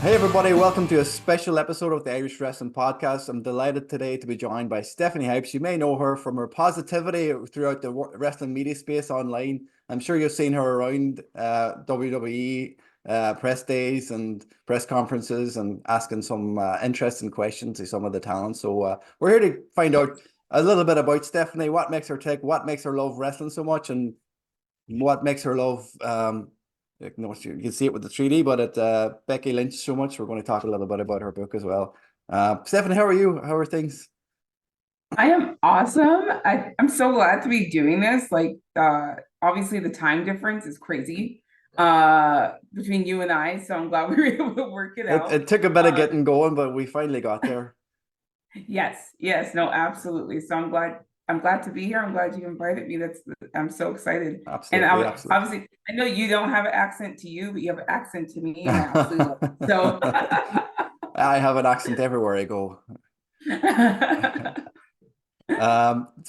Hey everybody, welcome to a special episode of the Irish Wrestling Podcast. I'm delighted today to be joined by Stephanie HYPES. You may know her from her positivity throughout the wrestling media space online. I'm sure you've seen her around WWE press days and press conferences and asking some interesting questions to some of the talent. So we're here to find out a little bit about Stephanie, what makes her tick, what makes her love wrestling so much, and what makes her love you can see it with the 3D, but at Becky Lynch so much. We're going to talk a little bit about her book as well. Stephanie, how are you? How are things? I am awesome. I'm so glad to be doing this. Obviously the time difference is crazy between you and I, so I'm glad we were able to work it It, out. it took a bit of Uh, getting going, but we finally got there. yes, no, absolutely. So I'm glad to be here. I'm glad you invited me. I'm so excited. And Absolutely, I'm absolutely. obviously I know you don't have an accent to you, but you have an accent to me, and I absolutely love it. So I have an accent everywhere I go.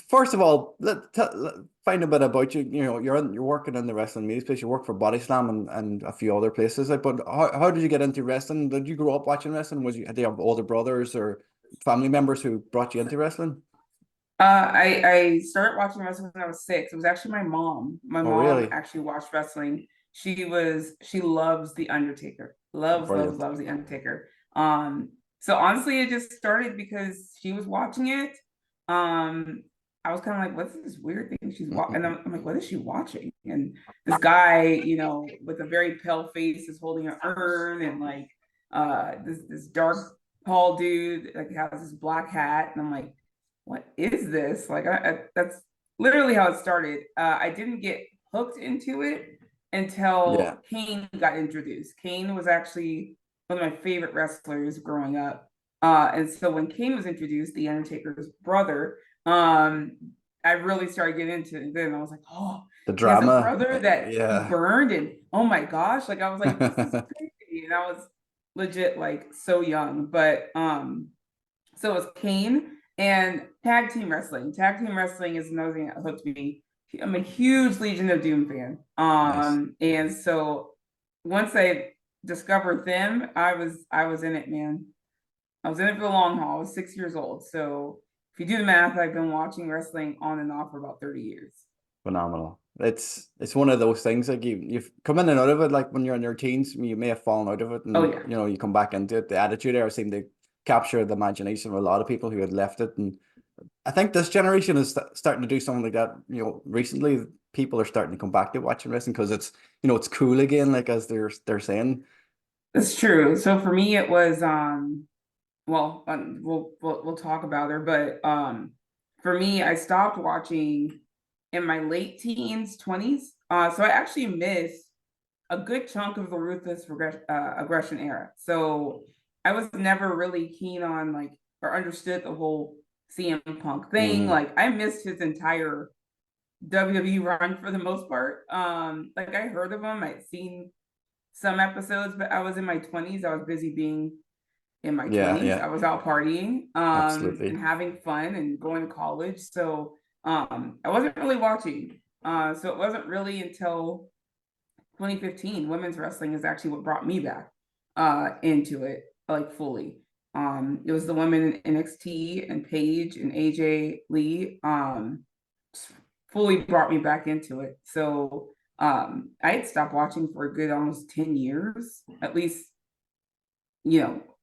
First of all, find a bit about you. You know, you're working in the wrestling media space. You work for Body Slam and a few other places. But how did you get into wrestling? Did you grow up watching wrestling? Do you have older brothers or family members who brought you into wrestling? I started watching wrestling when I was 6. It was actually my mom. My Oh, mom really? actually watched wrestling. She loves The Undertaker. Brilliant. Loves The Undertaker. So honestly, it just started because she was watching it. Um, I was kind of like, what's this weird thing she's watching? And I'm like, what is she watching? And this guy, with a very pale face is holding an urn, and like this dark tall dude like has this black hat, and I'm like, what is this? That's literally how it started. I didn't get hooked into it Yeah. until Kane got introduced. Kane was actually one of my favorite wrestlers growing up. And so when Kane was introduced, The Undertaker's brother, I really started getting into it. Then I was like, oh, The he has a drama. brother that he Yeah. burned, and oh my gosh, like I was like, this is crazy. And I was legit like so young. But so it was Kane and tag team wrestling. Tag team wrestling is another thing that hooked me. I'm a huge Legion of Doom fan. Nice. And so once I discovered them, I was in it, man. I was in it for the long haul. I was 6 years old. So if you do the math, I've been watching wrestling on and off for about 30 years. Phenomenal. It's one of those things like you've come in and out of it. Like when you're in your teens, you may have fallen out of it, Oh and yeah. you come back into it. The attitude there seemed to capture the imagination of a lot of people who had left it, and I think this generation is starting to do something like that. Recently people are starting to come back to watching wrestling because it's cool again, like as they're saying. That's true. So for me it was well, we'll talk about her, but for me, I stopped watching in my late teens, 20s. So I actually missed a good chunk of the aggression era. So I was never really keen on like or understood the whole CM Punk thing. Mm, Like I missed his entire WWE run for the most part. Like I heard of him, I'd seen some episodes, but I was in my 20s. I was busy being in my yeah, 20s. yeah, I was out partying and absolutely. having fun and going to college. So I wasn't really watching. So it wasn't really until 2015, women's wrestling is actually what brought me back into it, like fully. It was the women in NXT and Paige and AJ Lee fully brought me back into it. So I had stopped watching for a good almost 10 years, at least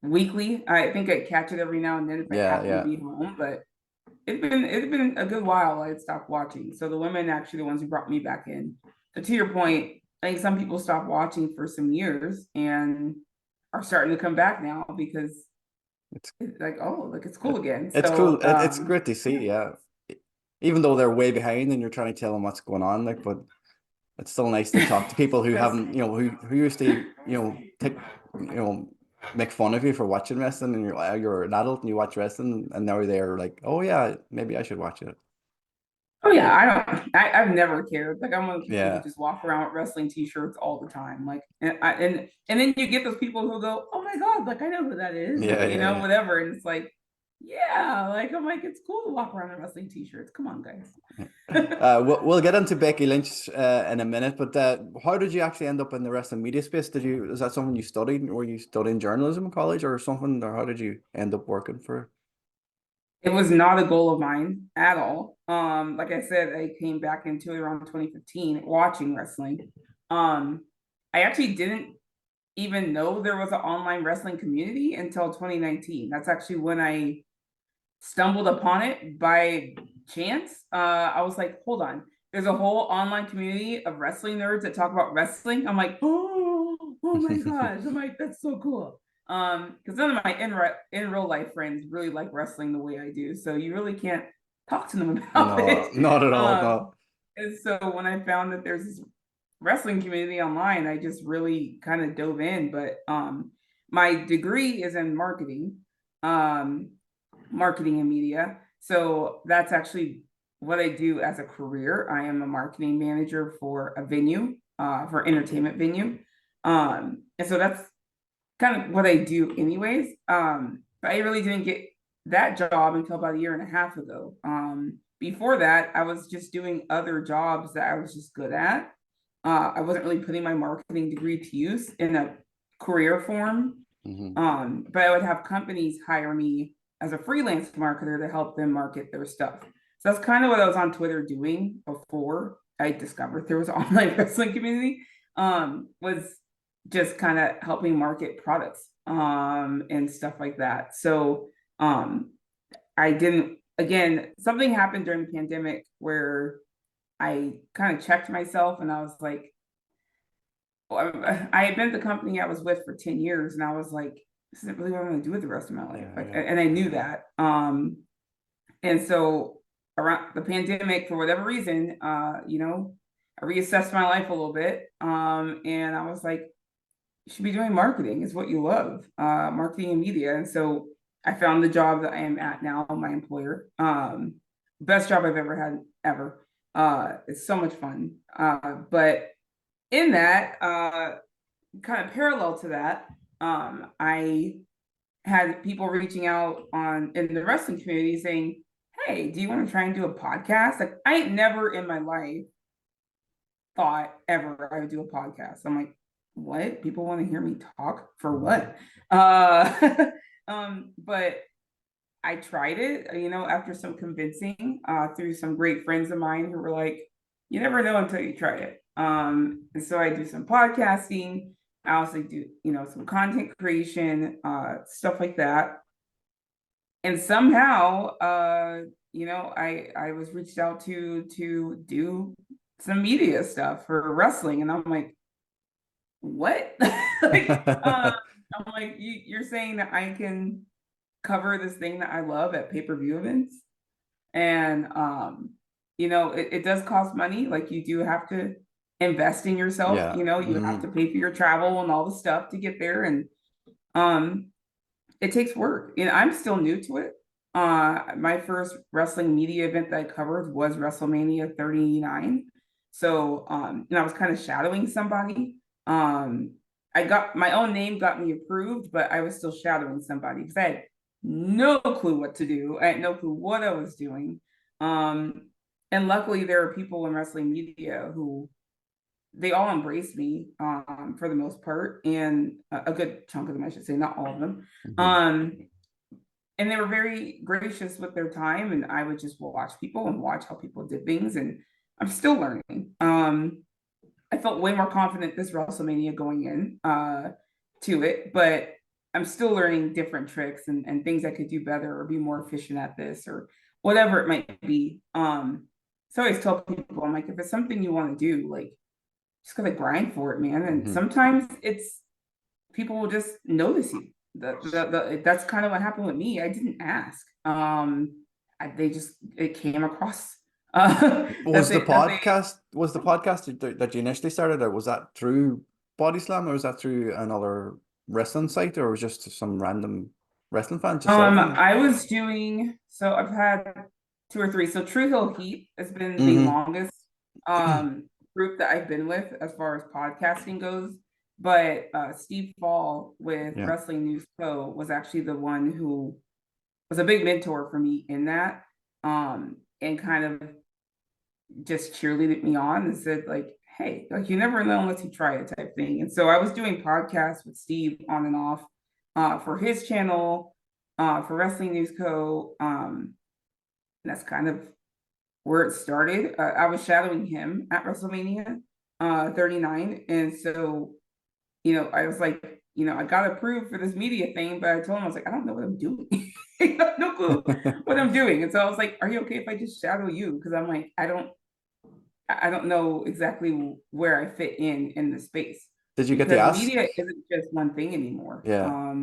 weekly. I think I catch it every now and then if I Yeah, happen to yeah. be home, but it's been a good while I had stopped watching. So the women actually the ones who brought me back in. So to your point, I think some people stopped watching for some years and are starting to come back now because It's it's like, oh, look, it's cool it, again. it's cool. So It's great to see. Yeah, even though they're way behind and you're trying to tell them what's going on, like, but it's still nice to talk to people who that's haven't, who used to, take, make fun of you for watching wrestling, and you're an adult and you watch wrestling, and now they're like, oh yeah, maybe I should watch it. oh yeah, I've never cared. Like I'm one of the people who Yeah, just walk around with wrestling t-shirts all the time. Like and then you get those people who go, oh my God, like I know who that is, yeah, yeah, yeah. whatever. And it's like Yeah, like I'm like, it's cool to walk around in wrestling t-shirts. Come on, guys. We'll get into Becky Lynch in a minute, but how did you actually end up in the wrestling media space? Is that something you studied, or you studying journalism in college or something, or how did you end up working for? It was not a goal of mine at all. Like I said, I came back into it around 2015 watching wrestling. Um, I actually didn't even know there was an online wrestling community until 2019. That's actually when I stumbled upon it by chance. I was like, hold on, there's a whole online community of wrestling nerds that talk about wrestling. I'm like, oh my gosh. I'm like, that's so cool. Because none of my in real life friends really like wrestling the way I do. So you really can't talk to them about No, it. not at all. Um, No. and so when I found that there's this wrestling community online, I just really kind of dove in. But my degree is in marketing. Um, Marketing and media. So that's actually what I do as a career. I am a marketing manager for a venue, for entertainment venue. And so that's kind of what I do anyways. But I really didn't get that job until about a year and a half ago. Before that, I was just doing other jobs that I was just good at. I wasn't really putting my marketing degree to use in a career form. Hmm. But I would have companies hire me as a freelance marketer to help them market their stuff. So that's kind of what I was on Twitter doing before I discovered there was an online wrestling community. Was just kind of helping market products and stuff like that. So I didn't, again, something happened during the pandemic where I kind of checked myself and I was like, I had been at the company I was with for 10 years and I was like, this isn't really what I'm going to do with the rest of my life. Yeah, Like, yeah. and I knew that. And so around the pandemic, for whatever reason, I reassessed my life a little bit. And I was like, you should be doing marketing is what you love, marketing and media. And so I found the job that I am at now, my employer. Best job I've ever had ever. It's so much fun. But in that, kind of parallel to that, I had people reaching out on in the wrestling community saying, "Hey, do you want to try and do a podcast?" Like I never in my life thought ever I would do a podcast. I'm like, what? People want to hear me talk for what? But I tried it, after some convincing, through some great friends of mine who were like, you never know until you try it. And so I do some podcasting. I also do, some content creation, stuff like that. And somehow, I was reached out to do some media stuff for wrestling, and I'm like, what? like, I'm like, you're saying that I can cover this thing that I love at pay-per-view events? And it does cost money. Like you do have to invest in yourself. Yeah. You have to pay for your travel and all the stuff to get there. And um it takes work. And I'm still new to it. My first wrestling media event that I covered was Wrestlemania 39. So and I was kind of shadowing somebody. I got my own name got me approved, but I was still shadowing somebody because I had no clue what to do. I had no clue what I was doing. Um, and luckily there are people in wrestling media who they all embraced me for the most part, and a good chunk of them, I should say, not all of them. Hmm. Um, and they were very gracious with their time, and I would just watch people and watch how people did things, and I'm still learning. I felt way more confident this WrestleMania going in to it, but I'm still learning different tricks and things I could do better or be more efficient at this or whatever it might be. So I always tell people, I'm like, if it's something you want to do, like just gotta grind for it, man. And Hmm. sometimes it's people will just notice you. That's kind of what happened with me. I didn't ask. They just it came across Was the that they podcast that you initially started, or was that through Body Slam, or was that through another wrestling site, or was it just some random wrestling fan just said it to you? I was doing so I've had two or three. So True Hill Heat has been the Hmm. longest group that I've been with as far as podcasting goes. But Steve Fall with Yeah. Wrestling News Co was actually the one who was a big mentor for me in that, and kind of just cheerleaded me on and said like, hey, like you never know unless you try it type thing. And so I was doing podcasts with Steve on and off for his channel, for Wrestling News Co. And that's kind of where it started. I was shadowing him at Wrestlemania 39. And so, I was like, I got approved for this media thing, but I told him, I was like, I don't know what I'm doing. I have no clue what I'm doing. And so I was like, are you okay if I just shadow you? Because I'm like, I don't know exactly where I fit in the space. Did you get the Because ask? media isn't just one thing anymore. Yeah.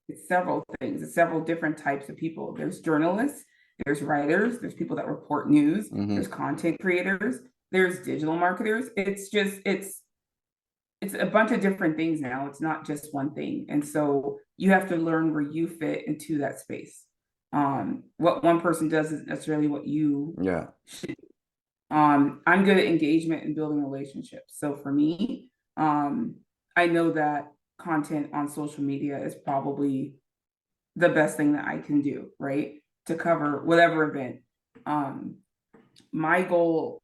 It's several things. It's several different types of people. There's journalists, there's writers, there's people that report news, there's content creators, there's digital marketers. It's a bunch of different things now. It's not just one thing. And so you have to learn where you fit into that space. What one person does isn't necessarily what you should. I'm good at engagement and building relationships. So for me, I know that content on social media is probably the best thing that I can do, right? To cover whatever event. My goal,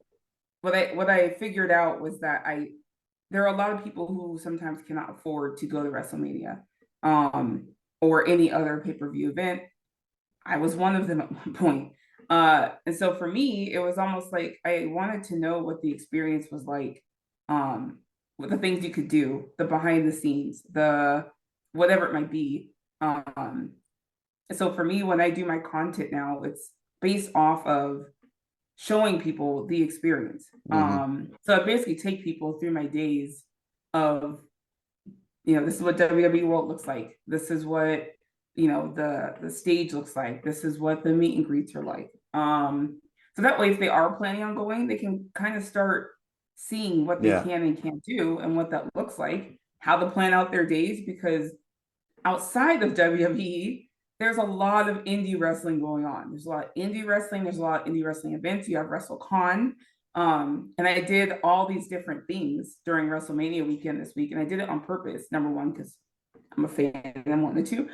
what I figured out was that there are a lot of people who sometimes cannot afford to go to WrestleMania, or any other pay-per-view event. I was one of them at one point. And so for me, it was almost like I wanted to know what the experience was like, what the things you could do, the behind the scenes, the whatever it might be. So for me, when I do my content now, it's based off of showing people the experience. So I basically take people through my days of, this is what WWE World looks like. This is what, the stage looks like. This is what the meet and greets are like. So that way, if they are planning on going, they can kind of start seeing what they can and can't do and what that looks like, how to plan out their days, because outside of WWE, there's a lot of indie wrestling going on. There's a lot of indie wrestling. There's a lot of indie wrestling events. You have WrestleCon. And I did all these different things during WrestleMania weekend this week. And I did it on purpose. Number one, because I'm a fan and I wanted to.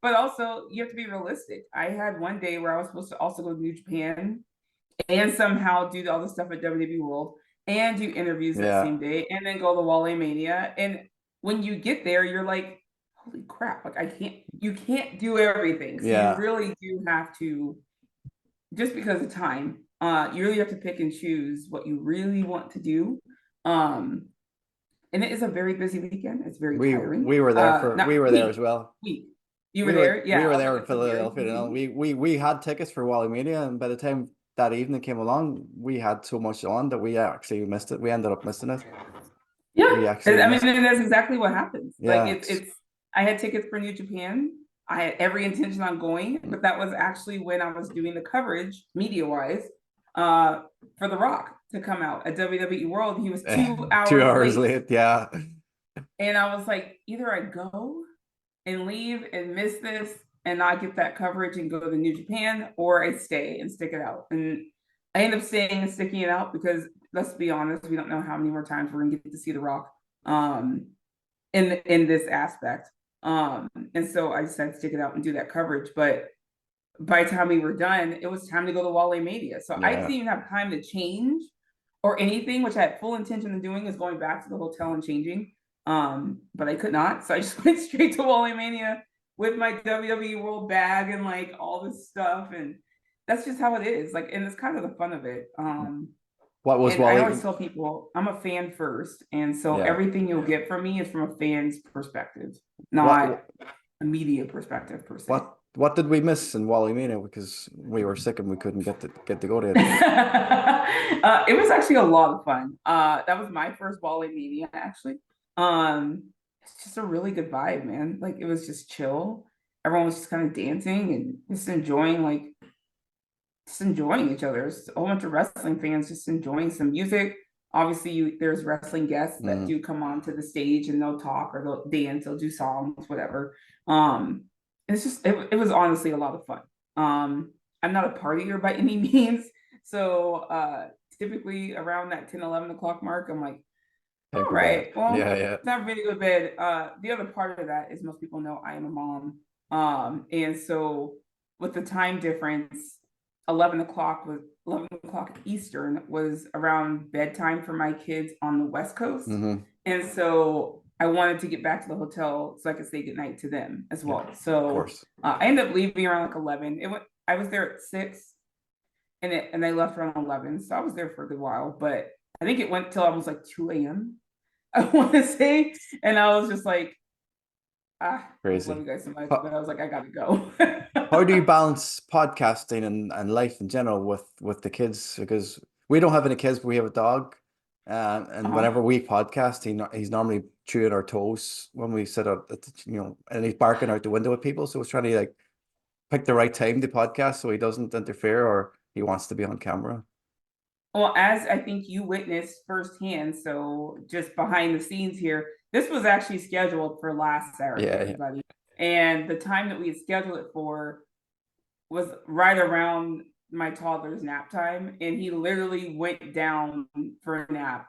But also, you have to be realistic. I had one day where I was supposed to also go to New Japan and somehow do all the stuff at WWE World and do interviews that same day and then go to Wrestlemania. And when you get there, you're like, holy crap, like you can't do everything. So you really do have to, just because of time, you really have to pick and choose what you really want to do. And it is a very busy weekend. It's very tiring. We were there there as well. You were there? Yeah. We were there in Philadelphia. We had tickets for Wrestlemania, and by the time that evening came along, we had so much on that we actually missed it. We ended up missing it. Yeah. I mean, that's exactly what happens. Yeah. Like I had tickets for New Japan. I had every intention on going, but that was actually when I was doing the coverage, media-wise, for The Rock to come out at WWE World. He was 2 hours 2 hours late. Yeah. And I was like, either I go and leave and miss this and not get that coverage and go to New Japan, or I stay and stick it out. And I end up staying and sticking it out because, let's be honest, we don't know how many more times we're gonna get to see The Rock in this aspect. And so I decided to stick it out and do that coverage. But by the time we were done, it was time to go to Wrestlemania. So I didn't even have time to change or anything, which I had full intention of doing, is going back to the hotel and changing. But I could not. So I just went straight to Wrestlemania with my WWE World bag and like all this stuff. And that's just how it is. Like, and it's kind of the fun of it. What was I always tell people I'm a fan first. And so everything you'll get from me is from a fan's perspective, not a media perspective per se. What did we miss in Wrestlemania because we were sick and we couldn't get to go to it? It was actually a lot of fun. That was my first Wrestlemania, actually. It's just a really good vibe, man. Like, it was just chill. Everyone was just kind of dancing and just enjoying each other. It's a whole bunch of wrestling fans just enjoying some music. Obviously, there's wrestling guests that do come onto the stage and they'll talk or they'll dance, they'll do songs, whatever. It's just, it was honestly a lot of fun. I'm not a partier by any means. So typically around that 10, 11 o'clock mark, I'm like, all right, well, it's not really go to bed. The other part of that is most people know I am a mom. And so with the time difference, 11 o'clock Eastern was around bedtime for my kids on the West Coast. Mm-hmm. And so I wanted to get back to the hotel so I could say goodnight to them as well. Yeah, so of course. I ended up leaving around like 11. I was there at 6 and they left around 11. So I was there for a good while, but I think it went till almost like 2 a.m. I want to say. And I was just like, I love you Crazy. guys so much, but How, I was like, I gotta go. how do you balance podcasting and life in general with the kids? Because we don't have any kids, but we have a dog. And Uh-huh. whenever we podcast, he's normally chewing our toes when we sit out at and he's barking out the window at people. So it's trying to like pick the right time to podcast so he doesn't interfere or he wants to be on camera. Well, as I think you witnessed firsthand, so just behind the scenes here, this was actually scheduled for last Saturday, Yeah, yeah. everybody. And the time that we had scheduled it for was right around my toddler's nap time. And he literally went down for a nap.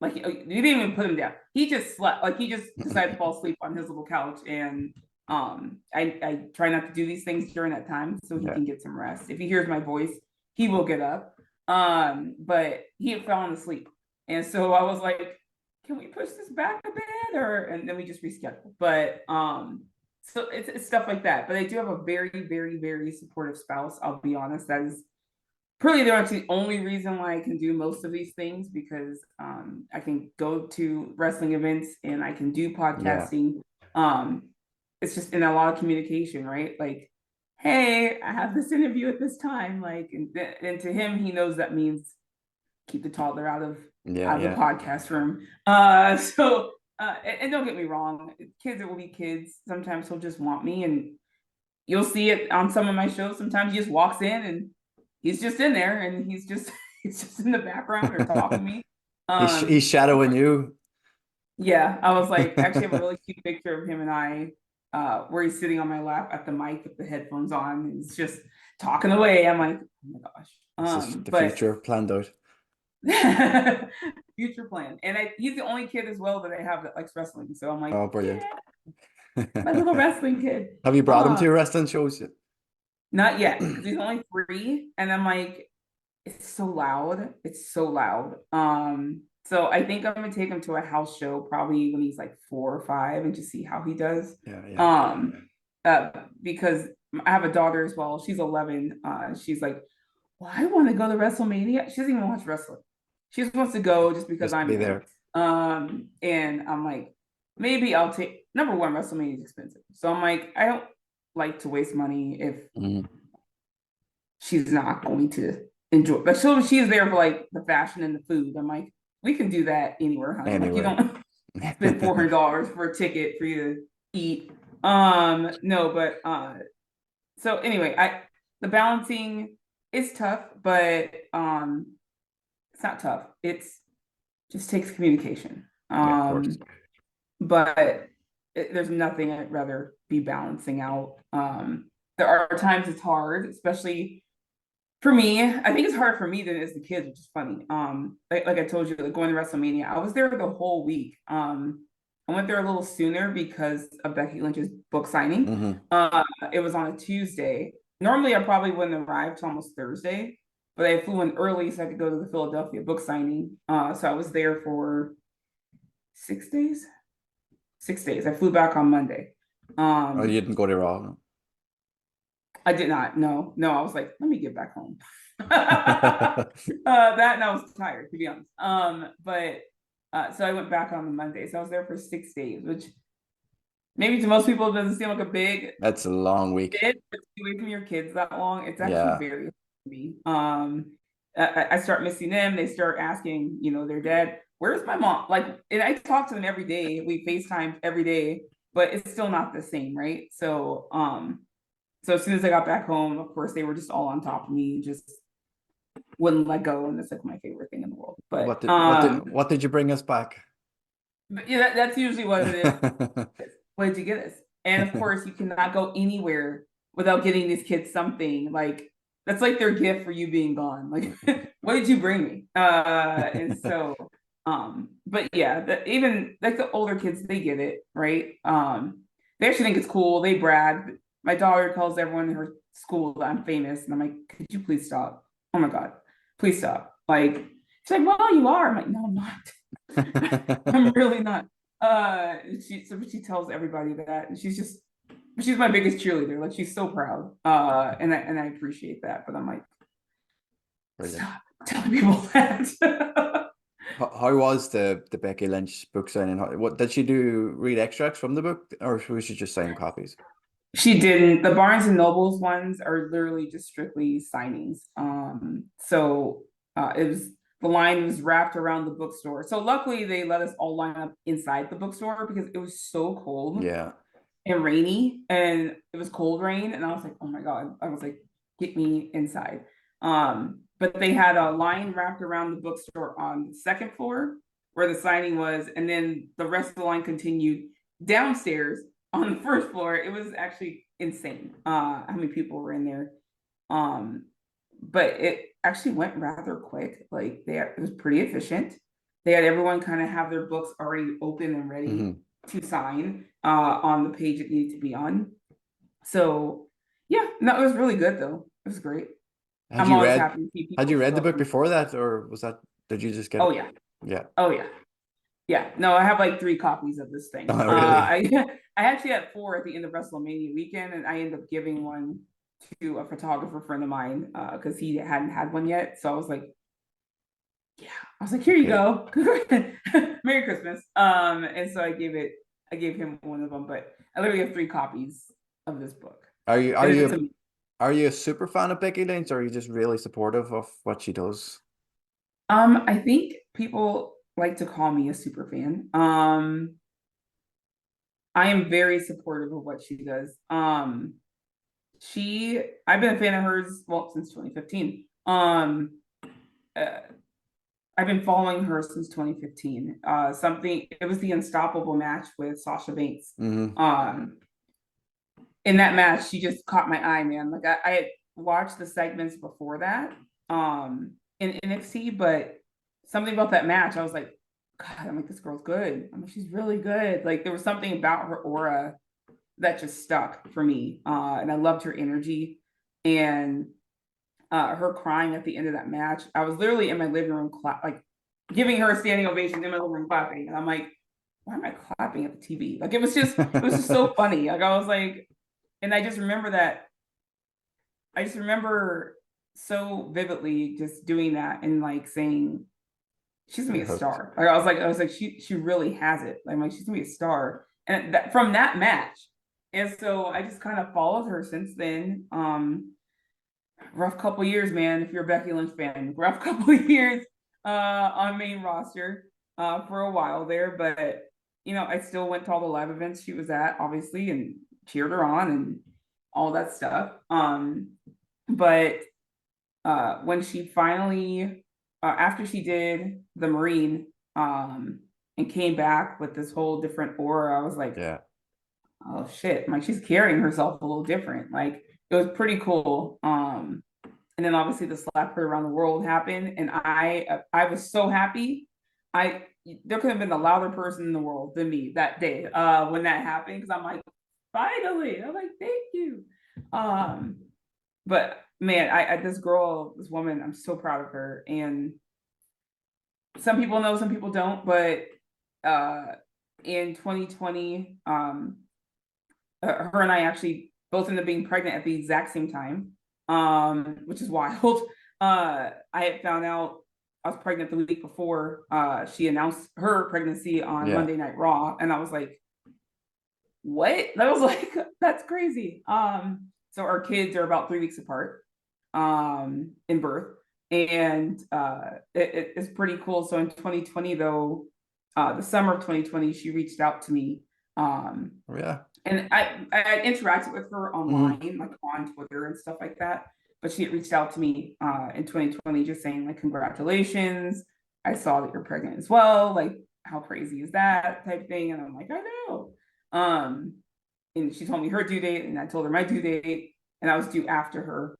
Like, you didn't even put him down. He just slept. Like, he just decided to fall asleep on his little couch. And I try not to do these things during that time so he Yeah. can get some rest. If he hears my voice, he will get up. But he had fallen asleep. And so I was like, can we push this back a bit? And then we just rescheduled. But so it's stuff like that. But I do have a very, very, very supportive spouse. I'll be honest. That is pretty much the only reason why I can do most of these things, because I can go to wrestling events and I can do podcasting. It's just in a lot of communication, right? Like, hey, I have this interview at this time. Like, and to him, he knows that means keep the toddler out of the podcast room. And don't get me wrong, kids will be kids. Sometimes he'll just want me, and you'll see it on some of my shows. Sometimes he just walks in and he's just in there, and he's just in the background or talking to me. He's shadowing you. Yeah, I was like, actually have a really cute picture of him and I, where he's sitting on my lap at the mic with the headphones on. He's just talking away. I'm like, oh my gosh. This is the future planned out. Future plan. And he's the only kid as well that I have that likes wrestling. So I'm like, oh, brilliant. Yeah, my little wrestling kid. Have you brought him to your wrestling shows yet? Not yet, because he's only 3. And I'm like, it's so loud. It's so loud. So I think I'm gonna take him to a house show probably when he's like 4 or 5 and just see how he does. Because I have a daughter as well. She's 11. She's like, well, I want to go to WrestleMania. She doesn't even watch wrestling. She just wants to go just because I'm there. And I'm like, maybe I'll take. Number one, WrestleMania is expensive, so I'm like, I don't like to waste money if she's not going to enjoy. But she's there for like the fashion and the food. I'm like, we can do that anywhere, honey. Anywhere. Like, you don't spend $400 for a ticket for you to eat. No, but so anyway, the balancing is tough, but it's not tough. It's just takes communication. Of course. But there's nothing I'd rather be balancing out. There are times it's hard, especially for me. I think it's harder for me than it is the kids, which is funny. Like I told you, like going to WrestleMania, I was there the whole week. I went there a little sooner because of Becky Lynch's book signing. It was on a Tuesday. Normally, I probably wouldn't arrive till almost Thursday, but I flew in early so I could go to the Philadelphia book signing. So I was there for 6 days. 6 days. I flew back on Monday. Oh, you didn't go to Raw? I did not. No. I was like, let me get back home. That and I was tired, to be honest. So I went back on the Monday. So I was there for 6 days, which maybe to most people it doesn't seem like a big. That's a long week. Away from your kids that long. It's actually very hard for me. I start missing them. They start asking, their dad, where's my mom? Like, and I talk to them every day. We FaceTime every day, but it's still not the same, right? So, so as soon as I got back home, of course, they were just all on top of me, just wouldn't let go, and it's like my favorite thing in the world. But what did you bring us back? Yeah, that's usually what it is. What did you get us? And of course, you cannot go anywhere without getting these kids something. Like, that's like their gift for you being gone. Like, what did you bring me? And so, but yeah, even like the older kids, they get it, right? They actually think it's cool. They brag. My daughter tells everyone her school that I'm famous. And I'm like, could you please stop? Oh my God, please stop. Like, she's like, well, you are. I'm like, no, I'm not. I'm really not. She tells everybody that, and she's my biggest cheerleader. Like, she's so proud. And I appreciate that. But I'm like, Brilliant. stop telling people that. How was the Becky Lynch book signing? What did she do? Read extracts from the book, or was she just signing copies? She didn't. The Barnes and Nobles ones are literally just strictly signings. So it was the line was wrapped around the bookstore. So luckily they let us all line up inside the bookstore because it was so cold Yeah. and rainy, and it was cold rain, and I was like, oh my God. I was like, get me inside. But they had a line wrapped around the bookstore on the second floor where the signing was, and then the rest of the line continued downstairs on the first floor. It was actually insane how many people were in there. But it actually went rather quick. Like it was pretty efficient. They had everyone kind of have their books already open and ready to sign on the page it needed to be on. So yeah, no, it was really good though. It was great. Had I'm you always read happy to see had people you read show the up. book before that, or did you just get Oh it? yeah. Yeah. Oh yeah. Yeah. No, I have like 3 copies of this thing. Oh, really? I actually had 4 at the end of Wrestlemania weekend, and I ended up giving one to a photographer friend of mine because he hadn't had one yet. So I was like, yeah, I was like, here you go. Merry Christmas. And so I gave him one of them, but I literally have 3 copies of this book. Are you are And it's you are you a super fan of Becky Lynch, or are you just really supportive of what she does? I think people like to call me a super fan. I am very supportive of what she does. I've been a fan of hers, well, since 2015. Uh, I've been following her since 2015. It was the Unstoppable match with Sasha Banks. In that match, she just caught my eye, man. Like I had watched the segments before that, in NXT, but something about that match, I was like, God, I'm like, this girl's good. I'm like, she's really good. Like there was something about her aura that just stuck for me. And I loved her energy. And her crying at the end of that match. I was literally in my living room, like giving her a standing ovation in my living room, clapping. And I'm like, why am I clapping at the TV? Like it was just so funny. Like I was like, and I just remember that. I just remember so vividly just doing that and like saying, she's gonna be a star. Like I was like, she really has it. Like, I'm like, she's gonna be a star. And from that match. And so I just kind of followed her since then. Rough couple years, man. If you're a Becky Lynch fan, rough couple years on main roster for a while there. But I still went to all the live events she was at, obviously, and cheered her on and all that stuff. But when she finally, after she did the Marine, and came back with this whole different aura, I was like, Yeah. oh shit, like she's carrying herself a little different. Like it was pretty cool. And then obviously the slap her around the world happened, and I was so happy. There could have been a louder person in the world than me that day when that happened, because I'm like, finally, I'm like, thank you. But man, this woman, I'm so proud of her. And some people know, some people don't, but in 2020, her and I actually both ended up being pregnant at the exact same time, which is wild. I had found out I was pregnant the week before she announced her pregnancy on Monday Night Raw, and I was like, what? I was like, that's crazy. So our kids are about 3 weeks apart in birth, and it's pretty cool. So in 2020, though, the summer of 2020, she reached out to me. And I interacted with her online, like on Twitter and stuff like that. But she had reached out to me in 2020, just saying like, congratulations. I saw that you're pregnant as well. Like, how crazy is that type of thing? And I'm like, I know. And she told me her due date, and I told her my due date, and I was due after her.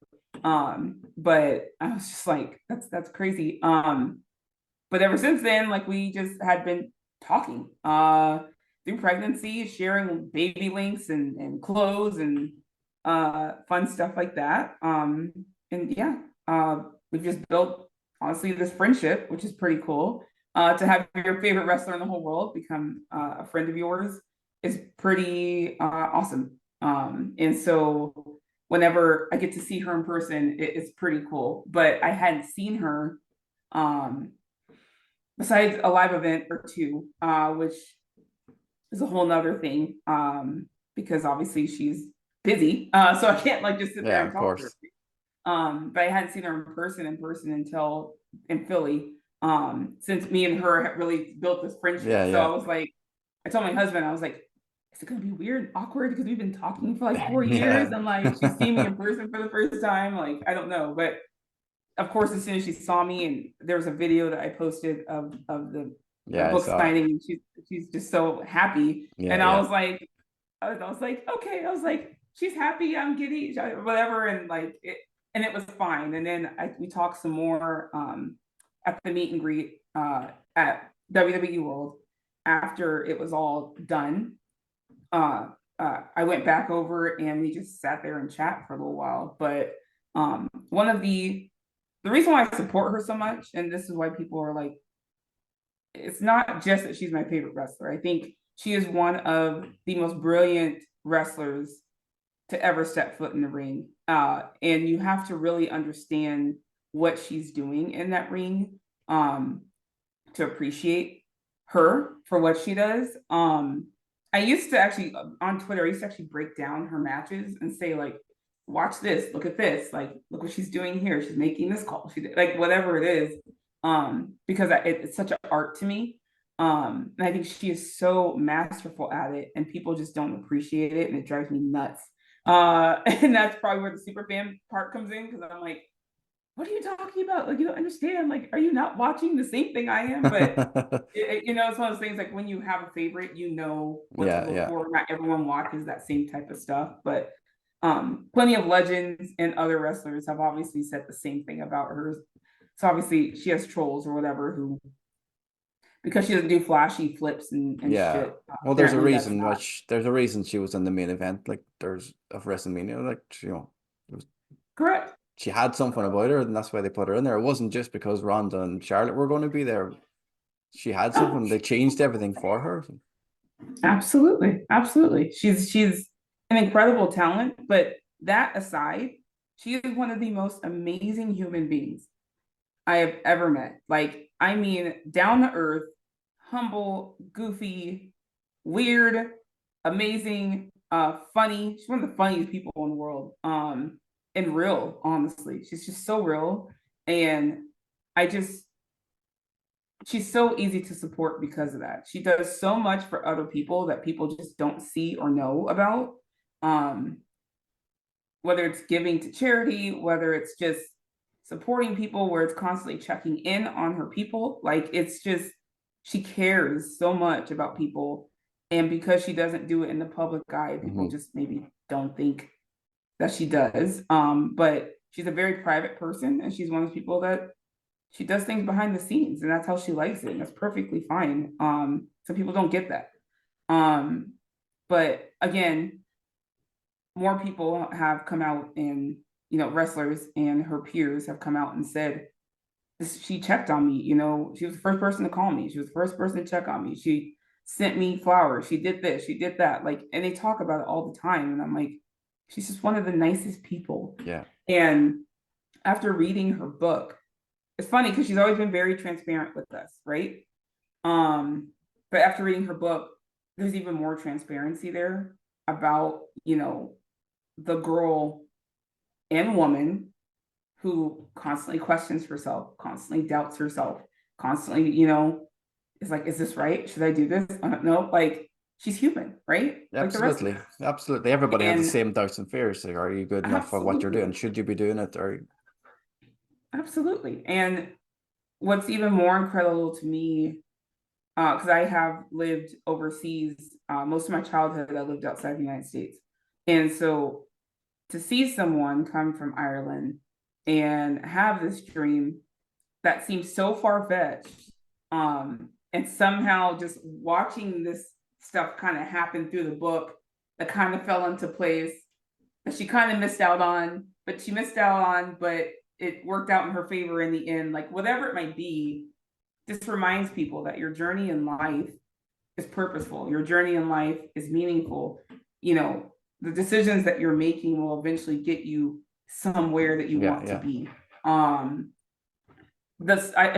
But I was just like, that's crazy. But ever since then, like we just had been talking through pregnancy, sharing baby links and clothes and fun stuff like that. And yeah, we've just built honestly this friendship, which is pretty cool. To have your favorite wrestler in the whole world become a friend of yours is pretty awesome. And so whenever I get to see her in person, it's pretty cool. But I hadn't seen her um, besides a live event or two, which is a whole nother thing, because obviously she's busy, so I can't like just sit there Yeah, and of talk to her. course. But I hadn't seen her in person until in Philly, since me and her have really built this friendship. Yeah, So I yeah. was like, I told my husband, I was like, is it gonna be weird and awkward because we've been talking for like 4 years Yeah. and like she's seeing me in person for the first time? Like, I don't know. But of course, as soon as she saw me, and there was a video that I posted of the Yeah, I book saw. signing, and she's just so happy. Yeah, And yeah. I was like, okay, I was like, she's happy, I'm giddy, whatever, and like it, and it was fine. And then we talked some more at the meet and greet at WWE World after it was all done. Uh, I went back over and we just sat there and chat for a little while. But one of the reason why I support her so much, and this is why people are like, it's not just that she's my favorite wrestler. I think she is one of the most brilliant wrestlers to ever step foot in the ring. And you have to really understand what she's doing in that ring to appreciate her for what she does. I used to actually on Twitter, I used to actually break down her matches and say like, watch this, look at this, like look what she's doing here. She's making this call. She like whatever it is, because it's such an art to me. And I think she is so masterful at it, and people just don't appreciate it, and it drives me nuts. And that's probably where the super fan part comes in because I'm like, what are you talking about? Like, you don't understand. Like, are you not watching the same thing I am? But it's one of those things like when you have a favorite, you know what to Yeah, look yeah. for. Not everyone watches that same type of stuff, but plenty of legends and other wrestlers have obviously said the same thing about her. So obviously she has trolls or whatever who, because she doesn't do flashy flips and Yeah. shit. Well, Apparently that's not there's a reason she was in the main event, like there's of WrestleMania, like it was, correct. she had something about her, and that's why they put her in there. It wasn't just because Ronda and Charlotte were going to be there. She had Oh, something. They changed everything for her. absolutely, absolutely. She's an incredible talent, but that aside, she is one of the most amazing human beings I have ever met. Like, I mean, down to earth, humble, goofy, weird, amazing, funny. She's one of the funniest people in the world. And real, honestly. She's just so real. And I just she's so easy to support because of that. She does so much for other people that people just don't see or know about. Um, whether it's giving to charity, whether it's just supporting people, where it's constantly checking in on her people. Like it's just, she cares so much about people. And because she doesn't do it in the public eye, people Hmm. just maybe don't think that she does. But she's a very private person, and she's one of those people that she does things behind the scenes, and that's how she likes it. And that's perfectly fine. Some people don't get that. Um, but again, more people have come out, and wrestlers and her peers have come out and said this, she checked on me. She was the first person to call me. She was the first person to check on me. She sent me flowers. She did this. She did that. Like, and they talk about it all the time. And I'm like, she's just one of the nicest people. Yeah. And after reading her book, it's funny because she's always been very transparent with us, right? But after reading her book, there's even more transparency there about, the girl and woman who constantly questions herself, constantly doubts herself, constantly, is like, is this right? Should I do this? No, like she's human, right? Like the rest of Absolutely. us. Absolutely. Everybody has the And same doubts and fears. Like, are you good enough for what you're doing? absolutely, Should you be doing it? Or absolutely. And what's even more incredible to me, because I have lived overseas most of my childhood, I lived outside the United States. And so to see someone come from Ireland and have this dream that seems so far-fetched, and somehow just watching this stuff kind of happen through the book that kind of fell into place, that she kind of missed out on, but it worked out in her favor in the end. Like whatever it might be, just reminds people that your journey in life is purposeful. Your journey in life is meaningful. You know, the decisions that you're making will eventually get you somewhere that you want to be. I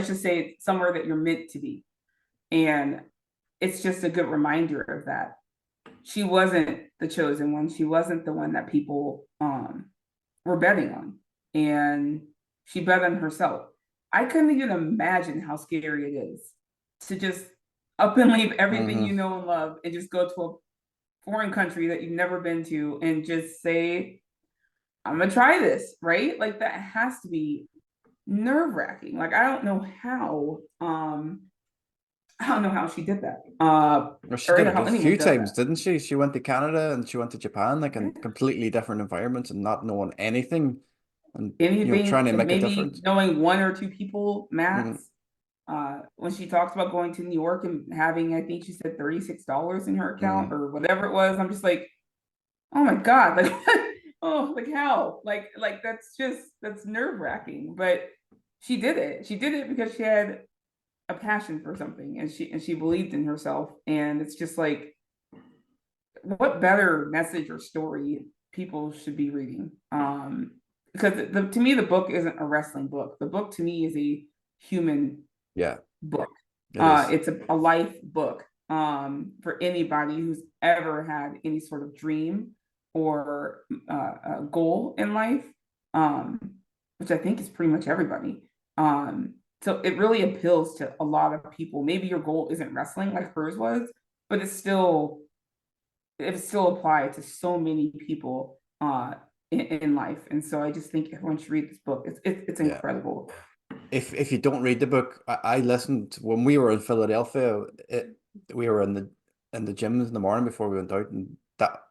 should say somewhere that you're meant to be. And it's just a good reminder of that. She wasn't the chosen one. She wasn't the one that people were betting on. And she bet on herself. I couldn't even imagine how scary it is to just up and leave everything you know and love and just go to a foreign country that you've never been to and just say, I'm gonna try this, right? Like that has to be nerve-wracking. Like I don't know how she did that. Well, she did it how a anyone few does times, that. didn't she? She went to Canada and she went to Japan, like in completely different environments and not knowing anything, and trying to Anything, make a maybe difference. knowing one or two people Mm. max. When she talks about going to New York and having, I think she said $36 in her account Mm. or whatever it was, I'm just like, oh my God, like, oh, like how? Like that's nerve-wracking. But she did it. She did it because she had a passion for something and she believed in herself. And it's just like, what better message or story people should be reading? Because to me, the book isn't a wrestling book. The book to me is a human book. It is. It's a life book for anybody who's ever had any sort of dream or a goal in life, which I think is pretty much everybody. So it really appeals to a lot of people. Maybe your goal isn't wrestling like hers was, but it still applied to so many people in life. And so I just think everyone should read this book. It's incredible. If you don't read the book, I listened when we were in Philadelphia. We were in the gyms in the morning before we went out, and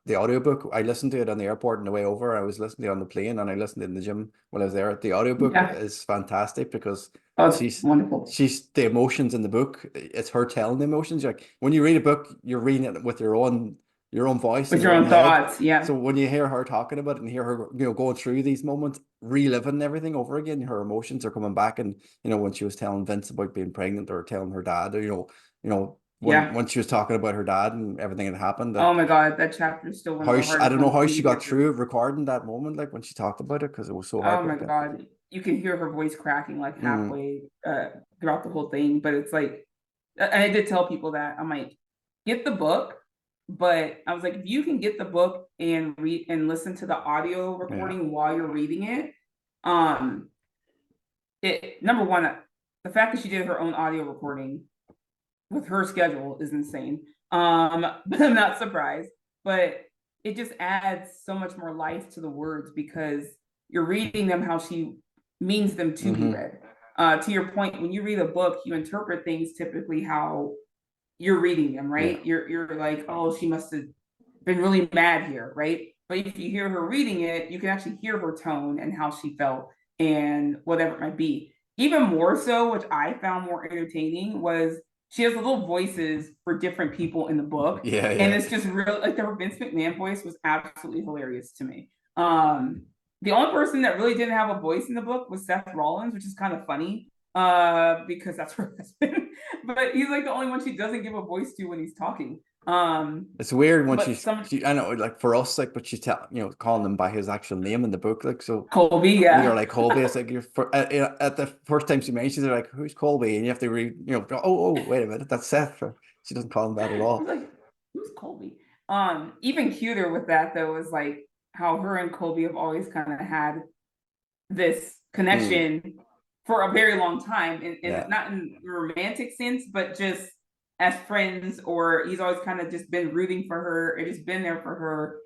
the audiobook, I listened to it on the airport on the way over. I was listening to it on the plane, and I listened to it in the gym when I was there. The audiobook is fantastic because it's wonderful. She's the emotions in the book. It's her telling the emotions. Like when you read a book, you're reading it with your own voice With in your your own own head. thoughts, yeah. So when you hear her talking about it and hear her, going through these moments, reliving everything over again, her emotions are coming back. And when she was telling Vince about being pregnant, or telling her dad, or when she was talking about her dad and everything that happened, Oh that my God, that chapter is still one of how the I hardest don't know ones for how me she to got get through. through recording that moment, like when she talked about it, because it was so Oh my heartbreaking. God, you can hear her voice cracking like halfway throughout the whole thing. But it's like, and I did tell people that I'm like, get the book. But I was like, if you can get the book and read and listen to the audio recording while you're reading it, number one, the fact that she did her own audio recording with her schedule is insane. But I'm not surprised. But it just adds so much more life to the words because you're reading them how she means them to be read. To your point, when you read a book, you interpret things typically how you're reading them, right? You're like, oh, she must have been really mad here, right? But if you hear her reading it, you can actually hear her tone and how she felt and whatever it might be. Even more so, which I found more entertaining, was she has little voices for different people in the book. And it's just real, like the Vince McMahon voice was absolutely hilarious to me. The only person that really didn't have a voice in the book was Seth Rollins, which is kind of funny because that's her husband. But he's like the only one she doesn't give a voice to when he's talking. It's weird when I know, like for us, like, but she's calling him by his actual name in the book, like, so Colby, you're like Colby. It's like at the first time she mentions it, like, who's Colby, and you have to read, oh, wait a minute, that's Seth. She doesn't call him that at all. Like, who's Colby? Even cuter with that though is like how her and Colby have always kind of had this connection for a very long time, and not in a romantic sense, but just as friends, or he's always kind of just been rooting for her or just been there for her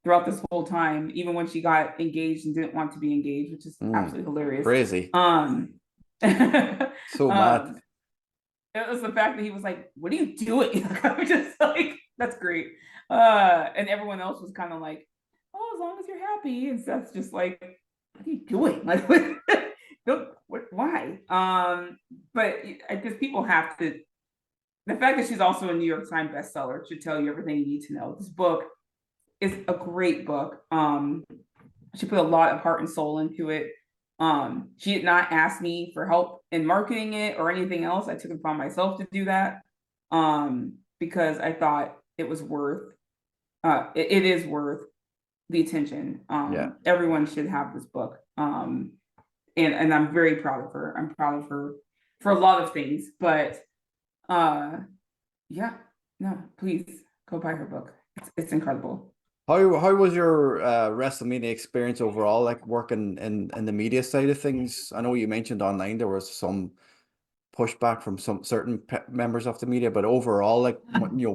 throughout this whole time, even when she got engaged and didn't want to be engaged, which is absolutely hilarious. Crazy. So mad. It was the fact that he was like, what are you doing? I was just like, that's great. And everyone else was kind of like, oh, as long as you're happy. And Seth's just like, what are you doing? Like, why? But I guess people have to, the fact that she's also a New York Times bestseller should tell you everything you need to know. This book is a great book. She put a lot of heart and soul into it. She did not ask me for help in marketing it or anything else. I took it upon myself to do that, because I thought it was worth it is worth the attention. Yeah. Everyone should have this book. And I'm very proud of her. I'm proud of her for a lot of things, but yeah, no, please go buy her book. It's incredible. How was your WrestleMania experience overall, like working in the media side of things? I know you mentioned online there was some pushback from some certain members of the media, but overall, like,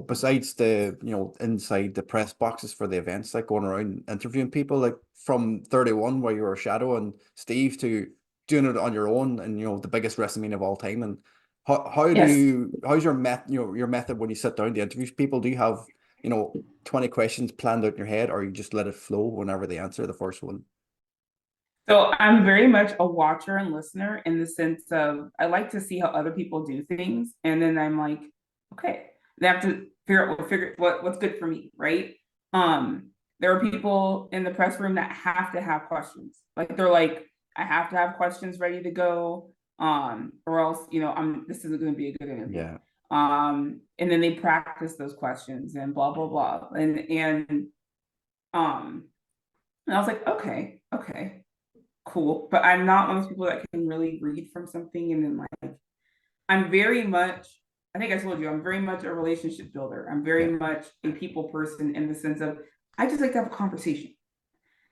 besides the, inside the press boxes for the events, like going around interviewing people, like from 31 where you were a shadow and Steve to doing it on your own and, the biggest WrestleMania of all time. And Yes. how's your your method when you sit down to interview people? Do you have, 20 questions planned out in your head, or you just let it flow whenever they answer the first one? So I'm very much a watcher and listener in the sense of I like to see how other people do things, and then I'm like, okay, they have to figure what's good for me, right? There are people in the press room that have to have questions. Like they're like, I have to have questions ready to go, or else this isn't going to be a good interview. Yeah. And then they practice those questions and blah blah blah, um, and I was like, okay, cool. But I'm not one of those people that can really read from something and then like I'm very much, I think I told you, I'm very much a relationship builder. I'm very much a people person in the sense of I just like to have a conversation.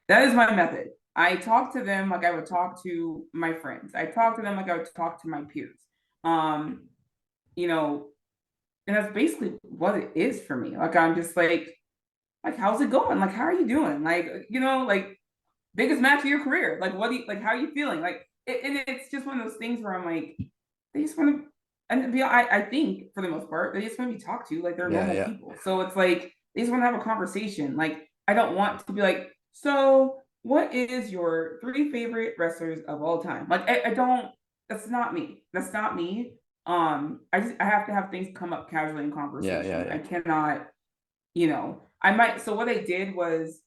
That is my method. I talk to them like I would talk to my friends. I talk to them like I would talk to my peers. Um, you know, and that's basically what it is for me. Like I'm just like how's it going? Like how are you doing? Like like biggest match of your career. Like, what do you like? How are you feeling? Like, and it's just one of those things where I'm like, they just want to, and I think for the most part, they just want to be talked to like they're normal people. So it's like they just want to have a conversation. Like, I don't want to be like, so what is your 3 favorite wrestlers of all time? Like, I don't. That's not me. That's not me. I have to have things come up casually in conversation. I cannot, I might. So what I did was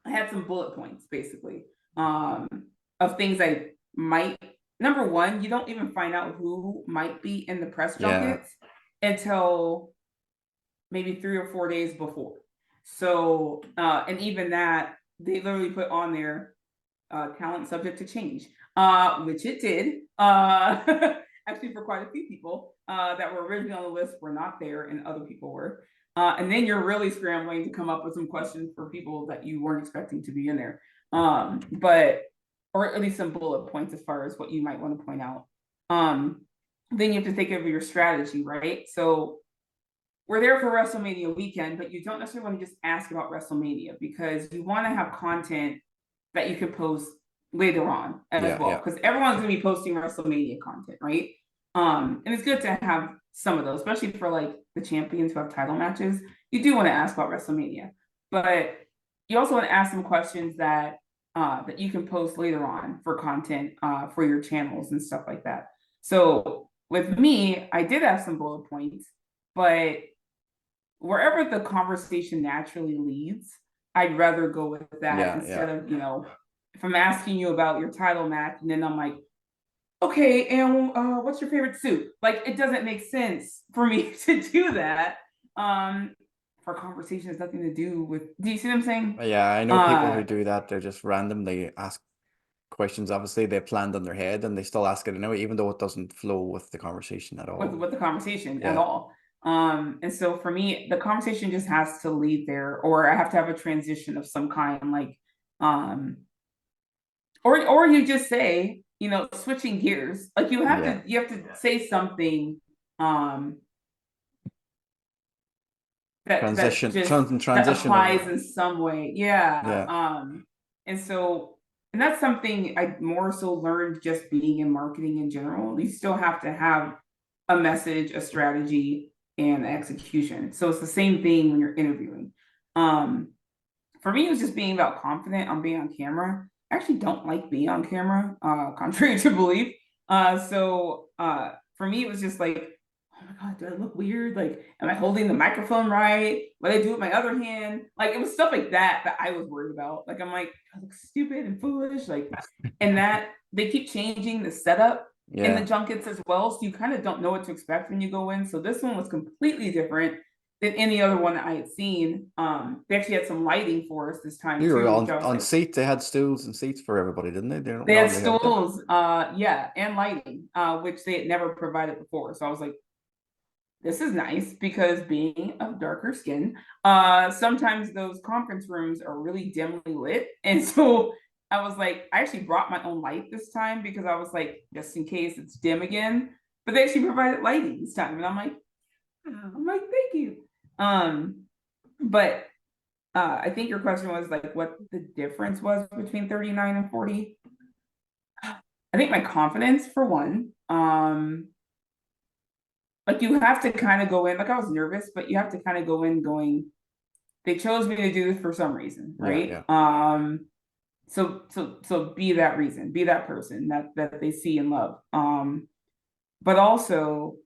I had some bullet points basically of things I might. Number one, you don't even find out who might be in the press junkets until maybe 3 or 4 days before. So, and even that, they literally put on there talent subject to change, which it did. Actually, for quite a few people that were originally on the list were not there, and other people were. And then you're really scrambling to come up with some questions for people that you weren't expecting to be in there. But, or at least some bullet points as far as what you might want to point out. Then you have to think of your strategy, right? So we're there for WrestleMania weekend, but you don't necessarily want to just ask about WrestleMania because you want to have content that you can post later on as well. Because everyone's going to be posting WrestleMania content, right? And it's good to have some of those, especially for like the champions who have title matches. You do want to ask about WrestleMania, but you also want to ask some questions that that you can post later on for content for your channels and stuff like that. So with me, I did have some bullet points, but wherever the conversation naturally leads, I'd rather go with that instead of, if I'm asking you about your title match and then I'm like, okay, and what's your favorite suit? Like, it doesn't make sense for me to do that. For conversation has nothing to do with, do you see what I'm saying? Yeah, I know people who do that. They're just random. They ask questions, obviously, they planned on their head and they still ask it anyway, even though it doesn't flow with the conversation at all. With the conversation at all. And so for me, the conversation just has to lead there, or I have to have a transition of some kind, like, or you just say, switching gears, like you have to say something, transition that applies in some way. And so, and that's something I more so learned just being in marketing in general. You still have to have a message, a strategy, and execution. So it's the same thing when you're interviewing. For me, it was just being about confident on being on camera. I actually don't like being on camera, contrary to belief. So for me, it was just like, oh my God, do I look weird? Like, am I holding the microphone right? What do I do with my other hand? Like, it was stuff like that I was worried about. Like, I'm like, I look stupid and foolish. Like, and that they keep changing the setup in the Yeah. junkets as well. So you kind of don't know what to expect when you go in. So this one was completely different than any other one that I had seen. They actually had some lighting for us this time You were too, which I was on like, seats. They had stools and seats for everybody, didn't they? They don't they had normally have that. stools, yeah, and lighting, which they had never provided before. So I was like, this is nice because being of darker skin, sometimes those conference rooms are really dimly lit. And so I was like, I actually brought my own light this time because I was like, just in case it's dim again. But they actually provided lighting this time. And I'm like, thank you. But I think your question was like what the difference was between 39 and 40. I think my confidence for one. Like you have to kind of go in, like I was nervous, but you have to kind of go in going, they chose me to do this for some reason, Yeah, right? yeah. So be that reason, be that person that they see and love. But also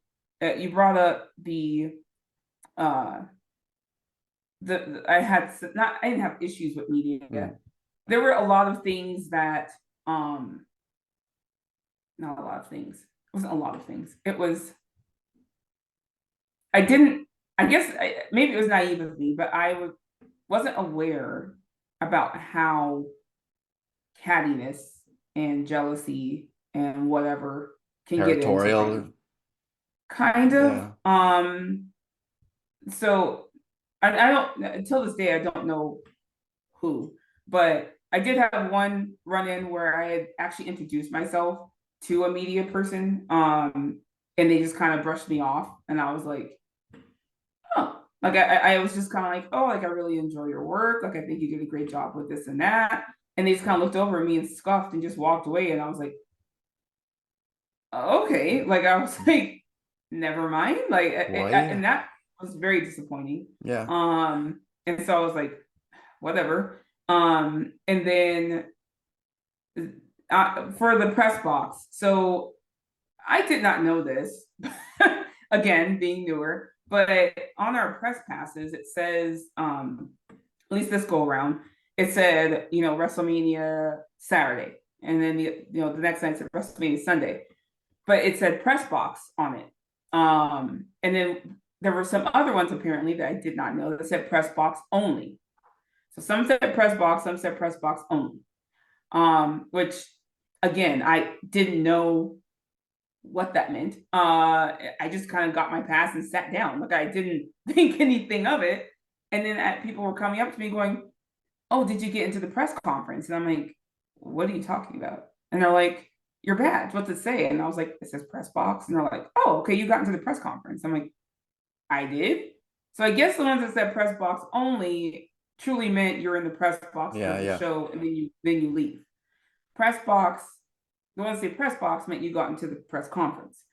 you brought up uh I didn't have issues with media. Mm. There were a lot of things that not a lot of things. It wasn't a lot of things. It was I didn't, I guess maybe it was naive of me, but wasn't aware about how cattiness and jealousy and whatever can get into things. Territorial. Kind of. Yeah. So I don't, until this day, I don't know who, but I did have one run in where I had actually introduced myself to a media person. And they just kind of brushed me off. And I was like, oh, like I was just kind of like, oh, like I really enjoy your work. Like I think you did a great job with this and that. And they just kind of looked over at me and scoffed and just walked away. And I was like, okay. Like I was like, never mind. Like Why? and that was very disappointing. Yeah. And so I was like, whatever. And then for the press box, so I did not know this. Again, being newer, but on our press passes, it says, at least this go around, it said, WrestleMania Saturday, and then the next night said WrestleMania Sunday, but it said press box on it. And then there were some other ones apparently that I did not know that said press box only. So some said press box, some said press box only. Which again, I didn't know what that meant. I just kind of got my pass and sat down. Like I didn't think anything of it. And then people were coming up to me going, oh, did you get into the press conference? And I'm like, what are you talking about? And they're like, your badge, what's it say? And I was like, it says press box. And they're like, oh, okay, you got into the press conference. I'm like, I did. So I guess the ones that said press box only truly meant you're in the press box Yeah, for the yeah. show and then you leave. Press box, the ones that say press box meant you got into the press conference.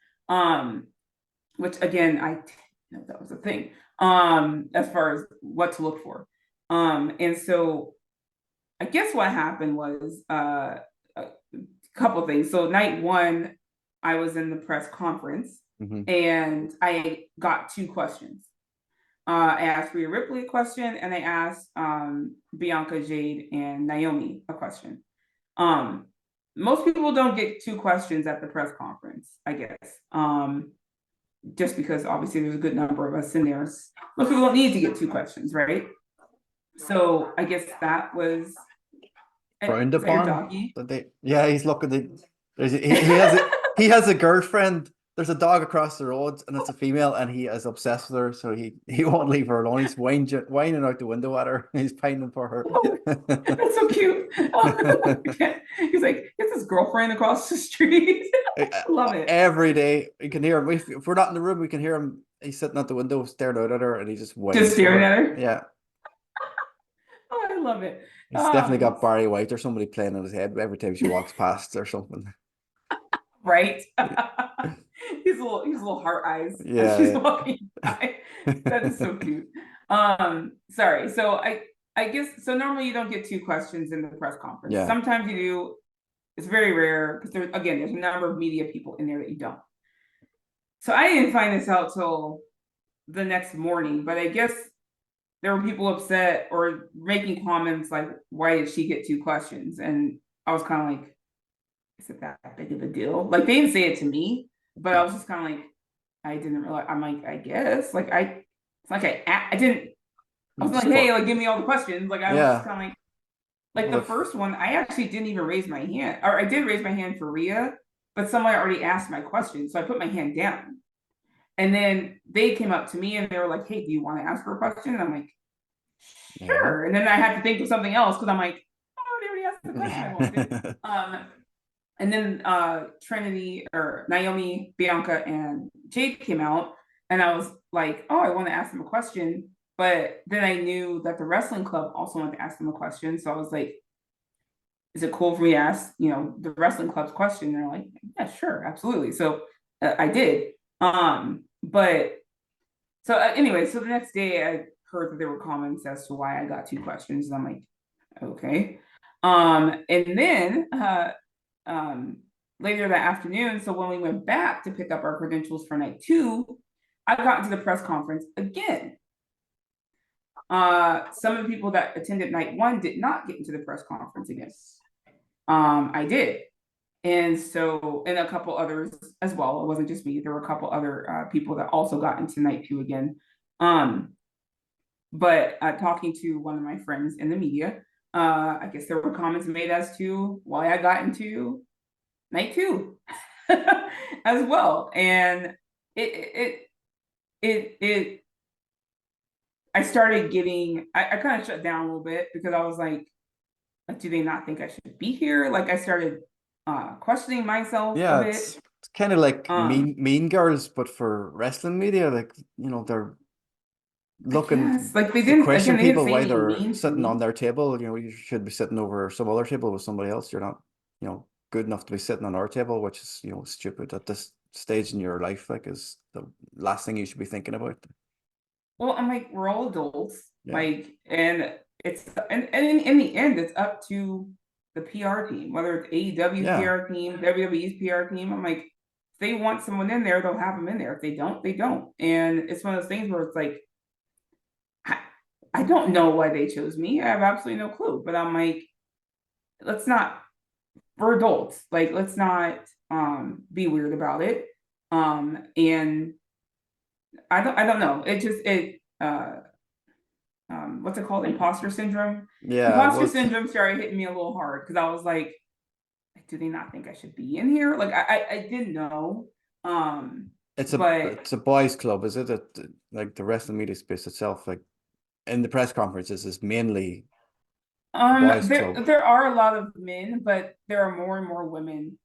Which again, I didn't know that was a thing. As far as what to look for. And so I guess what happened was a couple of things. So night one, I was in the press conference and I got two questions. I asked Rhea Ripley a question and I asked Bianca, Jade, and Naomi a question. Most people don't get two questions at the press conference, I guess. Just because obviously there's a good number of us in there. Most people don't need to get two questions, right? So I guess that was Frowned is that your upon. doggy? Yeah, he's looking. He has a girlfriend. There's a dog across the road, and it's a female, and he is obsessed with her. So he won't leave her alone. He's whining out the window at her. He's pining for her. Oh, that's so cute. He's like, it's his girlfriend across the street. Love it. Every day you can hear him. If we're not in the room, we can hear him. He's sitting at the window, staring out at her, and he just Just whines for staring her. at her. Yeah. Oh, I love it. He's definitely got Barry White or somebody playing on his head every time she walks past or something. Right. He's little heart eyes as she's Yeah. walking by. That is so cute. Sorry. So I guess so normally you don't get two questions in the press conference. Yeah. Sometimes you do. It's very rare because there's a number of media people in there that you don't. So I didn't find this out till the next morning, but I guess there were people upset or making comments like, why did she get two questions? And I was kind of like, is it that big of a deal? Like they didn't say it to me, but I Yeah. was just kind of like, I didn't realize. I'm like, I guess. It's like I didn't. I You was like, just hey, thought, like give me all the questions. Like I was just yeah. kind of like Well, the if first one, I actually didn't even raise my hand, or I did raise my hand for Rhea, but someone already asked my question, so I put my hand down. And then they came up to me and they were like, hey, do you want to ask her a question? And I'm like, yeah. sure. And then I had to think of something else because I'm like, oh, they already asked the question. I won't do it. Yeah. And then Trinity or Naomi, Bianca, and Jade came out, and I was like, oh, I want to ask them a question. But then I knew that the wrestling club also wanted to ask them a question. So I was like, is it cool if we ask, the wrestling club's question? And they're like, yeah, sure, absolutely. So I did. But so anyway, so the next day I heard that there were comments as to why I got two questions, and I'm like, okay. And then um, later that afternoon, so when we went back to pick up our credentials for night two, I got into the press conference again. Some of the people that attended night one did not get into the press conference again. I did. And so, and a couple others as well. It wasn't just me. There were a couple other people that also got into night two again. Um, but talking to one of my friends in the media, I guess there were comments made as to why I got into night two as well. And it I started getting, I kind of shut down a little bit because I was like, do they not think I should be here? Like I started questioning myself a Yeah, bit. it's kind of like Um, Mean Girls, but for wrestling media. Like, they're I guess looking like they to didn't, question again, they didn't people say why anything they're mean to sitting on me. their table. You should be sitting over some other table with somebody else. You're not, good enough to be sitting on our table, which is, stupid at this stage in your life. Like, is the last thing you should be thinking about. Well, I'm like, we're all adults, Yeah. like, and and in the end, it's up to the PR team, whether it's AEW's Yeah. PR team, WWE's PR team. I'm like, if they want someone in there, they'll have them in there. If they don't, they don't. And it's one of those things where it's like, I, I don't know why they chose me. I have absolutely no clue. But I'm like, let's not, we're adults. Like, let's not be weird about it. And I don't know. It just it what's it called? Imposter syndrome. Yeah. Imposter Well, syndrome started hitting me a little hard because I was like, do they not think I should be in here? Like I didn't know. Um, it's a but it's a boys' club, is it? Like the wrestling media space itself, like in the press conferences, is mainly a boys' there club. there are a lot of men, but there are more and more women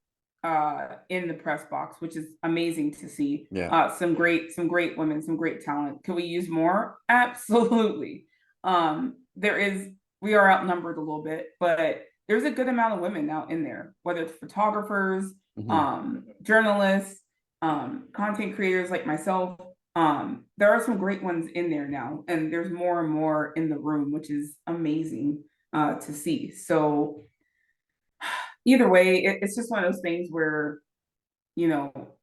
in the press box, which is amazing to see. Yeah. Some great women, some great talent. Can we use more? Absolutely. There is we are outnumbered a little bit, but there's a good amount of women now in there, whether it's photographers, Hmm. journalists, content creators like myself. There are some great ones in there now, and there's more and more in the room, which is amazing to see. So either way, it's just one of those things where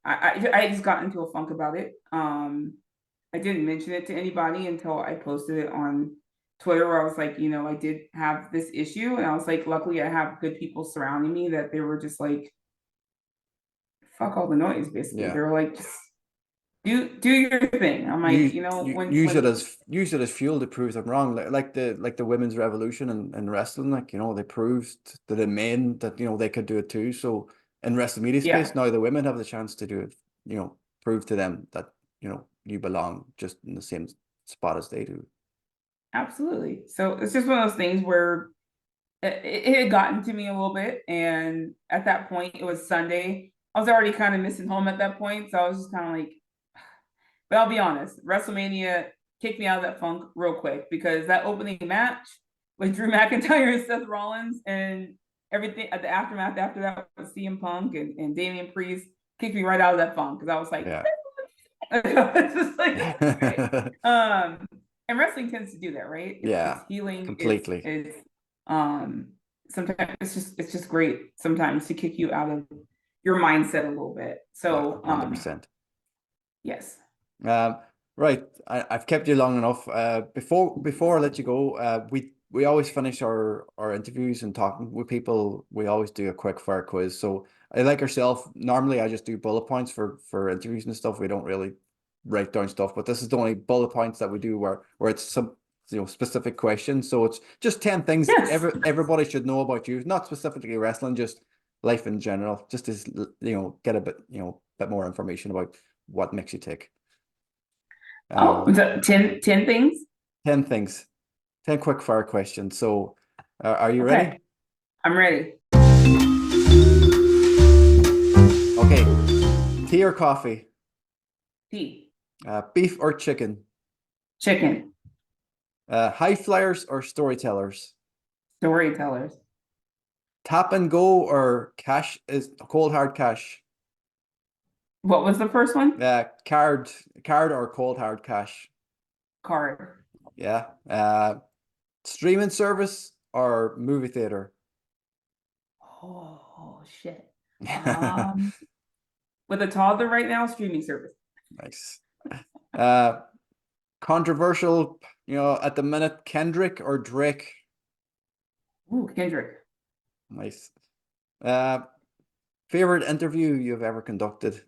I just got into a funk about it. I didn't mention it to anybody until I posted it on Twitter, where I was like, I did have this issue, and I was like, luckily I have good people surrounding me that they were just like, fuck all the noise. Basically, Yeah. they were like, just do your thing. I'm like, Use it as fuel to prove them wrong. Like the women's revolution and wrestling, like, they proved to the men that, they could do it too. So in wrestling media yeah, space, now the women have the chance to do it, prove to them that, you belong just in the same spot as they do. absolutely. So it's just one of those things where it had gotten to me a little bit. And at that point, it was Sunday. I was already kind of missing home at that point. So I was just kind of like, but I'll be honest, WrestleMania kicked me out of that funk real quick because that opening match with Drew McIntyre and Seth Rollins and everything at the aftermath after that with CM Punk and Damian Priest kicked me right out of that funk because I was like, Yeah. it's just like, okay. And wrestling tends to do that, right? It's Yeah, healing. completely. It's um sometimes it's just great sometimes to kick you out of your mindset a little bit. Yeah, So 100%. Yes. Um, right, I've kept you long enough. Before I let you go, we always finish our interviews and talking with people. We always do a quick fire quiz. So I like yourself. Normally, I just do bullet points for interviews and stuff. We don't really write down stuff, but this is the only bullet points that we do where it's some specific questions. So it's just 10 things Yes. everybody should know about you, not specifically wrestling, just life in general. Just as get a bit more information about what makes you tick. Oh, Um, 10 things? 10 things, 10 quick fire questions. So, are you ready? Okay, I'm ready. Okay. Tea or coffee? Tea. Beef or chicken? Chicken. High flyers or storytellers? Storytellers. Tap and go or cash is cold hard cash? What was the first one? Card or cold hard cash? Card. Yeah. Streaming service or movie theater? Oh, shit. Um, with a toddler right now, streaming service. Nice. Uh, Controversial, at the minute, Kendrick or Drake? Ooh, Kendrick. Nice. Uh, Favorite interview you've ever conducted?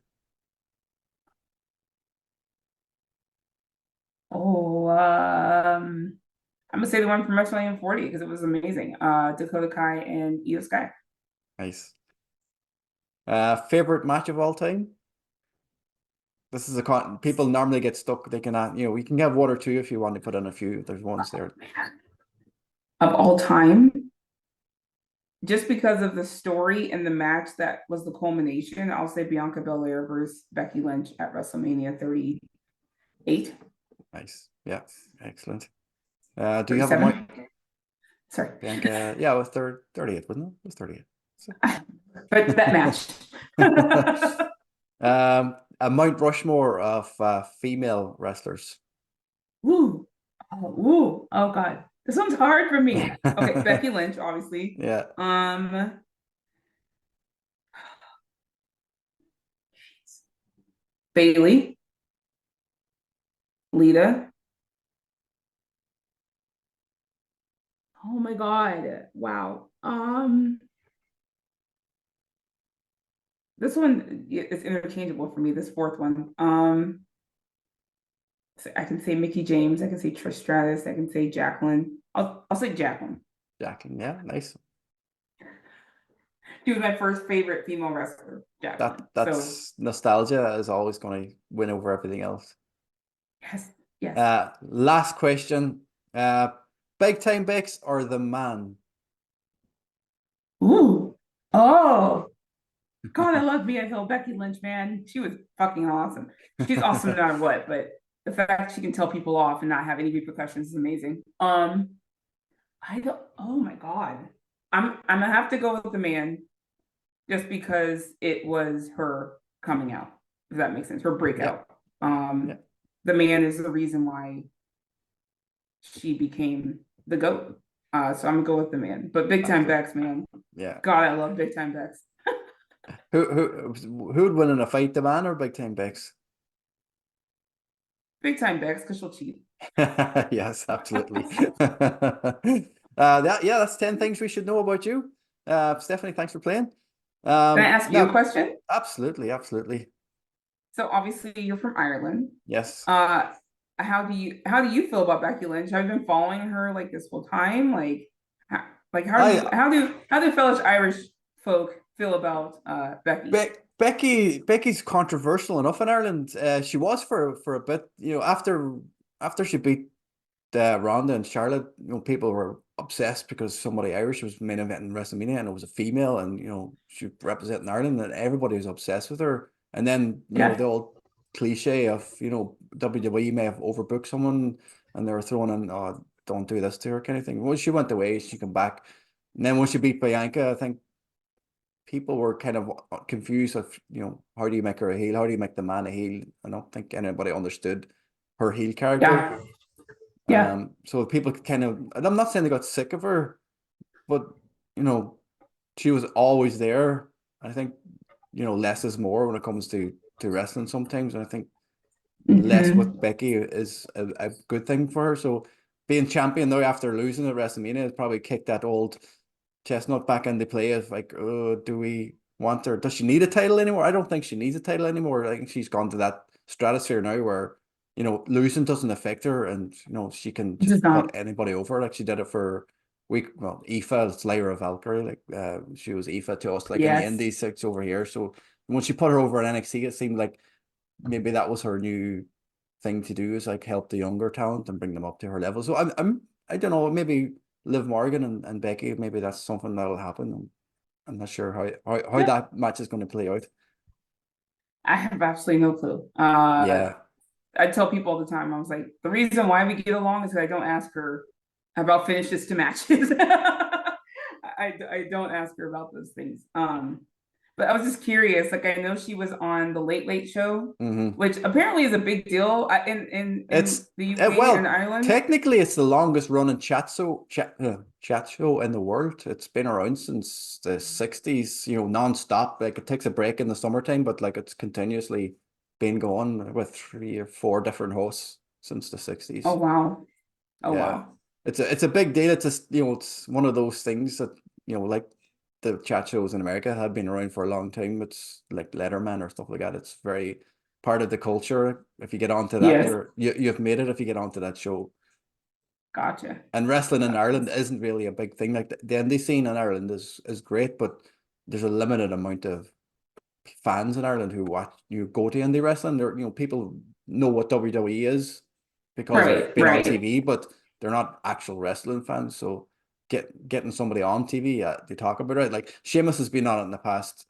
Oh, I'm gonna say the one from Wrestlemania 40 because it was amazing. Dakota Kai and Io Sky. Nice. Favorite match of all time? This is people normally get stuck. They can, we can have one or two if you want to put in a few. There's ones there. Of all time, just because of the story and the match that was the culmination, I'll say Bianca Belair versus Becky Lynch at WrestleMania 38. Nice. Yeah. Excellent. Do you have a 37. mic? Sorry. Bianca, yeah, it was 38, wasn't it? It was 38. So. But that match. A Mount Rushmore of female wrestlers. Woo. Oh, woo. Oh God. This one's hard for me. Okay, Becky Lynch, obviously. Yeah. Bailey, Lita. Oh my God. Wow. This one is interchangeable for me, this fourth one. So I can say Mickey James, I can say Trish Stratus, I can say Jacqueline. I'll say Jacqueline. Jacqueline, yeah, nice. She was my first favorite female wrestler, Jacqueline. That's nostalgia is always going to win over everything else. Yes. Last question. Big time Bex or the man? Ooh. Oh. God, I love Mia Hill. Becky Lynch, man. She was fucking awesome. She's awesome no matter what, but the fact she can tell people off and not have any repercussions is amazing. I don't, oh my God. I'm gonna have to go with the man just because it was her coming out, if that makes sense, her breakout. Yeah. The man is the reason why she became the GOAT. So I'm gonna go with the man. But Big Time Bex, man. Yeah. God, I love Big Time Bex. Who would win in a fight, the man or Big Time Bex? Big Time Bex, because she'll cheat. Yes, absolutely. That's 10 things we should know about you. Stephanie, thanks for playing. Can I ask you a question? Absolutely. So obviously you're from Ireland. Yes. How do you feel about Becky Lynch? Have you been following her like this whole time? How do fellow Irish folk feel about Becky? Becky's controversial enough in Ireland. She was for a bit, after she beat Ronda and Charlotte, people were obsessed because somebody Irish was main eventing WrestleMania and it was a female, and she representing Ireland, and everybody was obsessed with her. And then the old cliche of WWE may have overbooked someone and they were throwing in, oh, don't do this to her kind of thing. Once she went away, she came back, and then once she beat Bianca, I think people were kind of confused of how do you make her a heel, how do you make the man a heel. I don't think anybody understood her heel character. So people kind of, and I'm not saying they got sick of her, but she was always there. I think less is more when it comes to wrestling sometimes, and I think less with Hmm. Becky is a good thing for her. So being champion now after losing at WrestleMania has probably kicked that old chestnut back into play of like, oh, do we want her? Does she need a title anymore? I don't think she needs a title anymore. I think she's gone to that stratosphere now where, losing doesn't affect her, and she can It just does put not. anybody over like she did it for Aoife. It's Lyra Valkyrie. Like she was Aoife to us like in the Yes. Indies, six over here. So when she put her over in NXT, it seemed like maybe that was her new thing to do, is like help the younger talent and bring them up to her level. So I don't know, maybe Liv Morgan and Becky, maybe that's something that'll happen. I'm not sure how Yeah. that match is going to play out. I have absolutely no clue. Yeah. I tell people all the time, I was like, the reason why we get along is because I don't ask her about finishes to matches. I don't ask her about those things. But I was just curious. Like I know she was on the Late Late Show, Hmm. which apparently is a big deal in It's the UK and well, Ireland. technically, it's the longest running chat show in the world. It's been around since the 60s, non-stop. Like it takes a break in the summertime, but like it's continuously been going with 3 or 4 different hosts since the Oh 60s. wow. Oh Yeah. wow. It's a big deal. It's just, it's one of those things that, like the chat shows in America have been around for a long time. It's like Letterman or stuff like that. It's very part of the culture. If you get onto that, Yes. you've made it if you get onto that show. Gotcha. And wrestling in Gotcha. Ireland isn't really a big thing. Like the indie scene in Ireland is great, but there's a limited amount of fans in Ireland who go to indie wrestling. People know what WWE is because Right, of being on right. TV, but they're not actual wrestling fans. So getting somebody on TV, they talk about it. Like Sheamus has been on it in the past.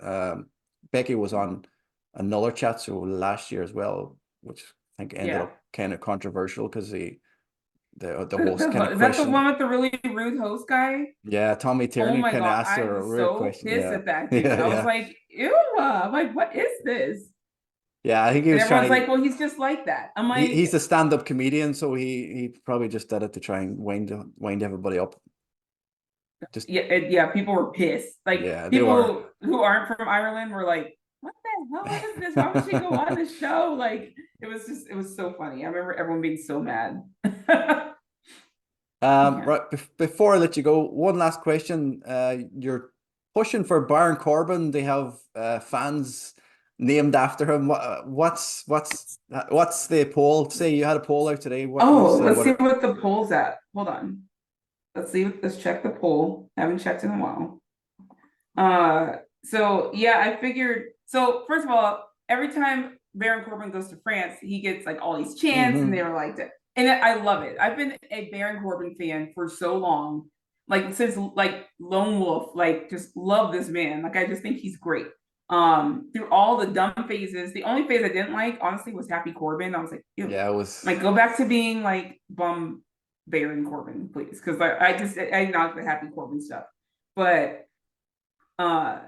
Becky was on another chat show last year as well, which I think ended Yeah. up kind of controversial because the host kind of Is that the questioned. one with the really rude host guy? Yeah, Tommy Oh Tierney my kind of God, asked I her a was real so question. pissed Yeah, at that dude. yeah, I was yeah, like, ew, I'm like, what is this? yeah. I think he And was everyone's trying. like, well, he's just like that. I'm He's like, a stand-up comedian, so he probably just did it to try and wind everybody up. Just yeah, yeah, people were pissed. Like yeah, they were. people who aren't from Ireland were like, what the hell is this? Why would she go on this show? Like it was so funny. I remember everyone being so mad. Yeah. Right before I let you go, one last question. You're pushing for Baron Corbin. They have fans named after him. What's the poll? Say you had a poll out today. What's Oh, the let's see what? what the poll's at. Hold on. Let's see. Let's check the poll. I haven't checked in a while. So yeah, I figured. So first of all, every time Baron Corbin goes to France, he gets like all these chants, and they Mm-hmm. were like, and I love it. I've been a Baron Corbin fan for so long, like since like Lone Wolf. Like just love this man. Like I just think he's great. Through all the dumb phases, the only phase I didn't like, honestly, was Happy Corbin. I was like, ew. Yeah, it Like was. go back to being like bum Baron Corbin, please, because I knocked the Happy Corbin stuff, but uh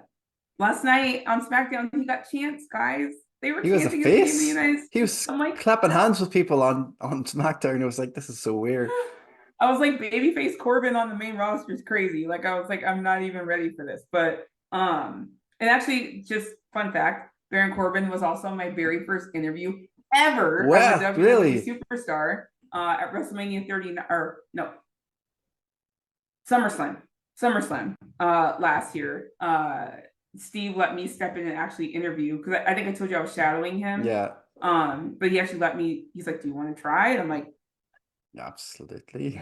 last night on SmackDown, he got chants, guys. They were He was a chanting his name in the face. United He States. was I'm like, clapping hands with people on SmackDown. It was like, this is so weird. I was like, babyface Corbin on the main roster is crazy. Like, I was like, I'm not even ready for this. But and actually, just fun fact, Baron Corbin was also my very first interview ever as a Well, WWE really? superstar at WrestleMania 30 or no, SummerSlam. SummerSlam last year. Steve let me step in and actually interview because I think I told you I was shadowing him. Yeah, But he actually let me, he's like, do you want to try it? I'm like, absolutely. You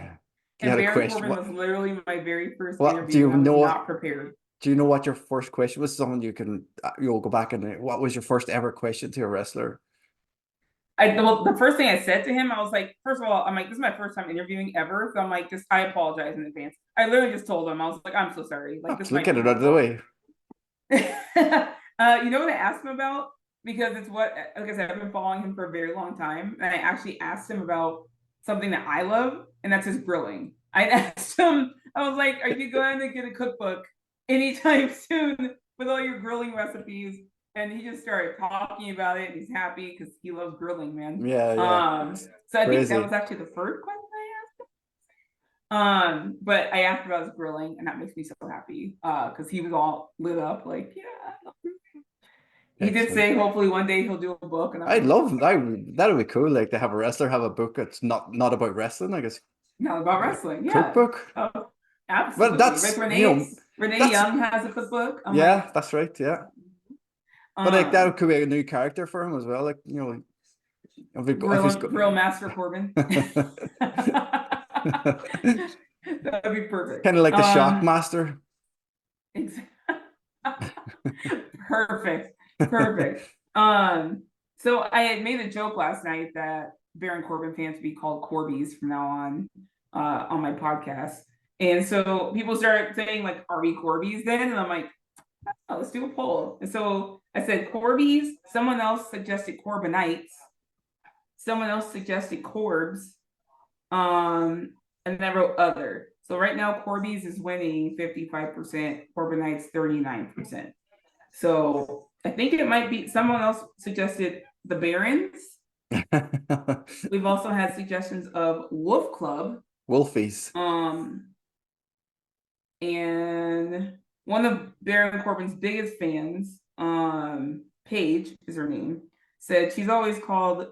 and had a Baron question. Corbin was literally my very first What do interview, you and I was know? not prepared. Do you know what your first question was? Something you can you'll go back and what was your first ever question to a wrestler? Well, the first thing I said to him, I was like, first of all, I'm like, this is my first time interviewing ever. So I'm like, just, I apologize in advance. I literally just told him, I was like, I'm so sorry. Like, this Absolutely, might get be it my out of the fault. way. You know what I asked him about? Because it's what, like I said, I've been following him for a very long time. And I actually asked him about something that I love, and that's his grilling. I asked him, I was like, are you going to get a cookbook anytime soon with all your grilling recipes? And he just started talking about it, and he's happy because he loves grilling, man. Yeah, yeah, it's So I think that crazy. was actually the first question but I asked about his grilling, and that makes me so happy. Because he was all lit up, like, yeah. He did Excellent. say hopefully one day he'll do a book, and I'm I'd like, love that. That would be cool. Like to have a wrestler have a book that's not about wrestling. I guess not about wrestling. Yeah. cookbook. Oh, Well, absolutely. Like that's Renee that's Young has a cookbook. I'm yeah, like, that's right. Yeah, but like um, that could be a new character for him as well. Like if he's Grill Master Corbin. That'd be perfect. kind of like the Shockmaster. Exactly. Perfect. Perfect. So I had made a joke last night that Baron Corbin fans would be called Corbies from now on my podcast. And so people started saying, like, are we Corbies then? And I'm like, oh, let's do a poll. And so I said Corbies, someone else suggested Corbinites, someone else suggested Corbs, and then I wrote other. So right now Corbies is winning 55%, Corbinites 39%. So I think it might be someone else suggested the Barons. We've also had suggestions of Wolf Club. Wolfies. And one of Baron Corbin's biggest fans, Paige is her name, said she's always called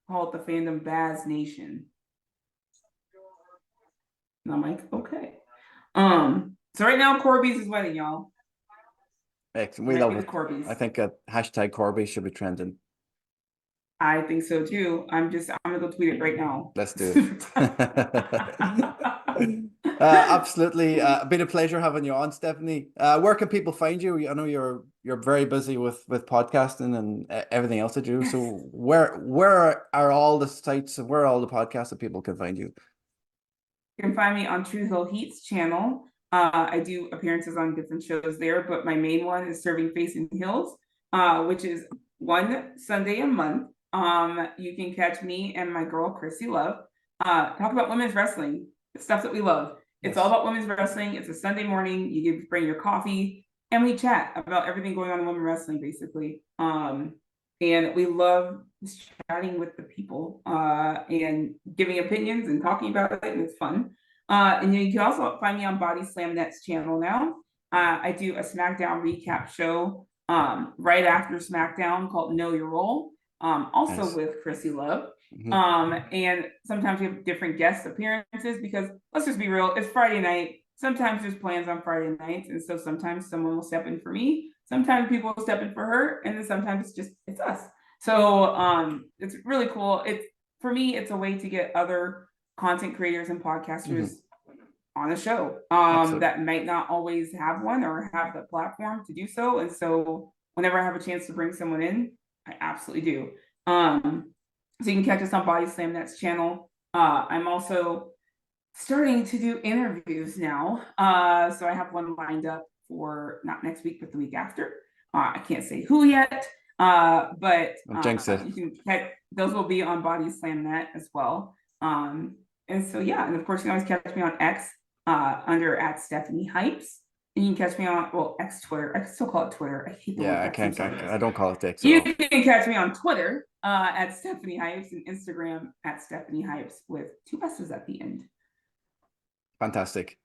the fandom Baz Nation. And I'm like, okay. So right now Corby's is winning, y'all. Excellent. We love it. Corby's. I think hashtag Corby should be trending. I think so too. I'm gonna go tweet it right now. Let's do it. Absolutely. Been a pleasure having you on, Stephanie. Where can people find you? I know you're very busy with podcasting and everything else to do. Yes. So where are all the sites and where are all the podcasts that people can find you? You can find me on True Hill Heat's channel. I do appearances on different shows there, but my main one is Serving Face in Hills, which is one Sunday a month. You can catch me and my girl Chrissy Love talk about women's wrestling, the stuff that we love. It's all about women's wrestling. It's a Sunday morning. You can bring your coffee and we chat about everything going on in women's wrestling, basically. And we love chatting with the people and giving opinions and talking about it, and it's fun. And you can also find me on Body Slam Net's channel now. I do a SmackDown recap show right after SmackDown called Know Your Role, also Nice. with Chrissy Love. Mm-hmm. And sometimes we have different guest appearances because let's just be real, it's Friday night. Sometimes there's plans on Friday nights, and so sometimes someone will step in for me. Sometimes people will step in for her, and then sometimes it's us. So it's really cool. For me, it's a way to get other content creators and podcasters on the show that might not always have one or have the platform to do so. And so whenever I have a chance to bring someone in, I absolutely do. So you can catch us on Body Slam Net's channel. I'm also starting to do interviews now. So I have one lined up for not next week, but the week after. I can't say who yet, but you can catch, those will be on Body Slam Net as well. And so, yeah, and of course, you can always catch me on X under @StephanieHypes. And you can catch me on, X Twitter. I still call it Twitter. I hate the word X. I don't call it X. You can catch me on Twitter @StephanieHypes and Instagram @StephanieHypes with 2 S's at the end. Fantastic.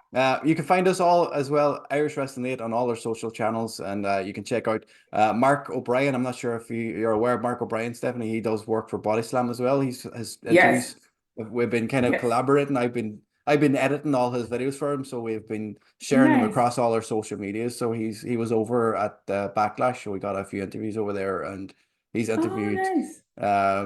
You can find us all as well, Irish Wrestling 8, on all our social channels, and you can check out Mark O'Brien. I'm not sure if you're aware of Mark O'Brien, Stephanie. He does work for Body Slam as well. His interviews. We've been kind of collaborating. I've been editing all his videos for him, so we've been sharing them across all our social medias. So he was over at Backlash, so we got a few interviews over there, and he's interviewed.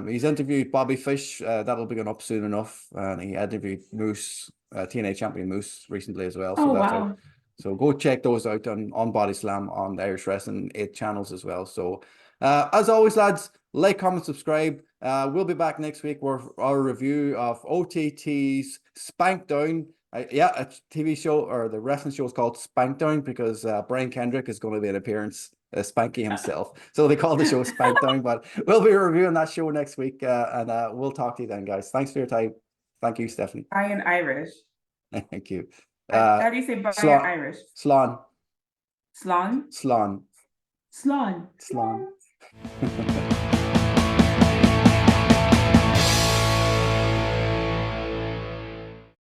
He's interviewed Bobby Fish. That'll be going up soon enough, and he interviewed Moose, TNA champion Moose, recently as well. So that's out. So go check those out on Body Slam on the Irish Wrestling 8 channels as well. So as always, lads, like, comment, subscribe. We'll be back next week with our review of OTT's Spankdown. A TV show, or the wrestling show is called Spankdown because Brian Kendrick is going to be an appearance, Spanky himself. So they call the show Spankdown, but we'll be reviewing that show next week, and we'll talk to you then, guys. Thanks for your time. Thank you, Stephanie. I am Irish. Thank you. How do you say bye in Irish? Slán. Slán? Slán. Slán. Slán.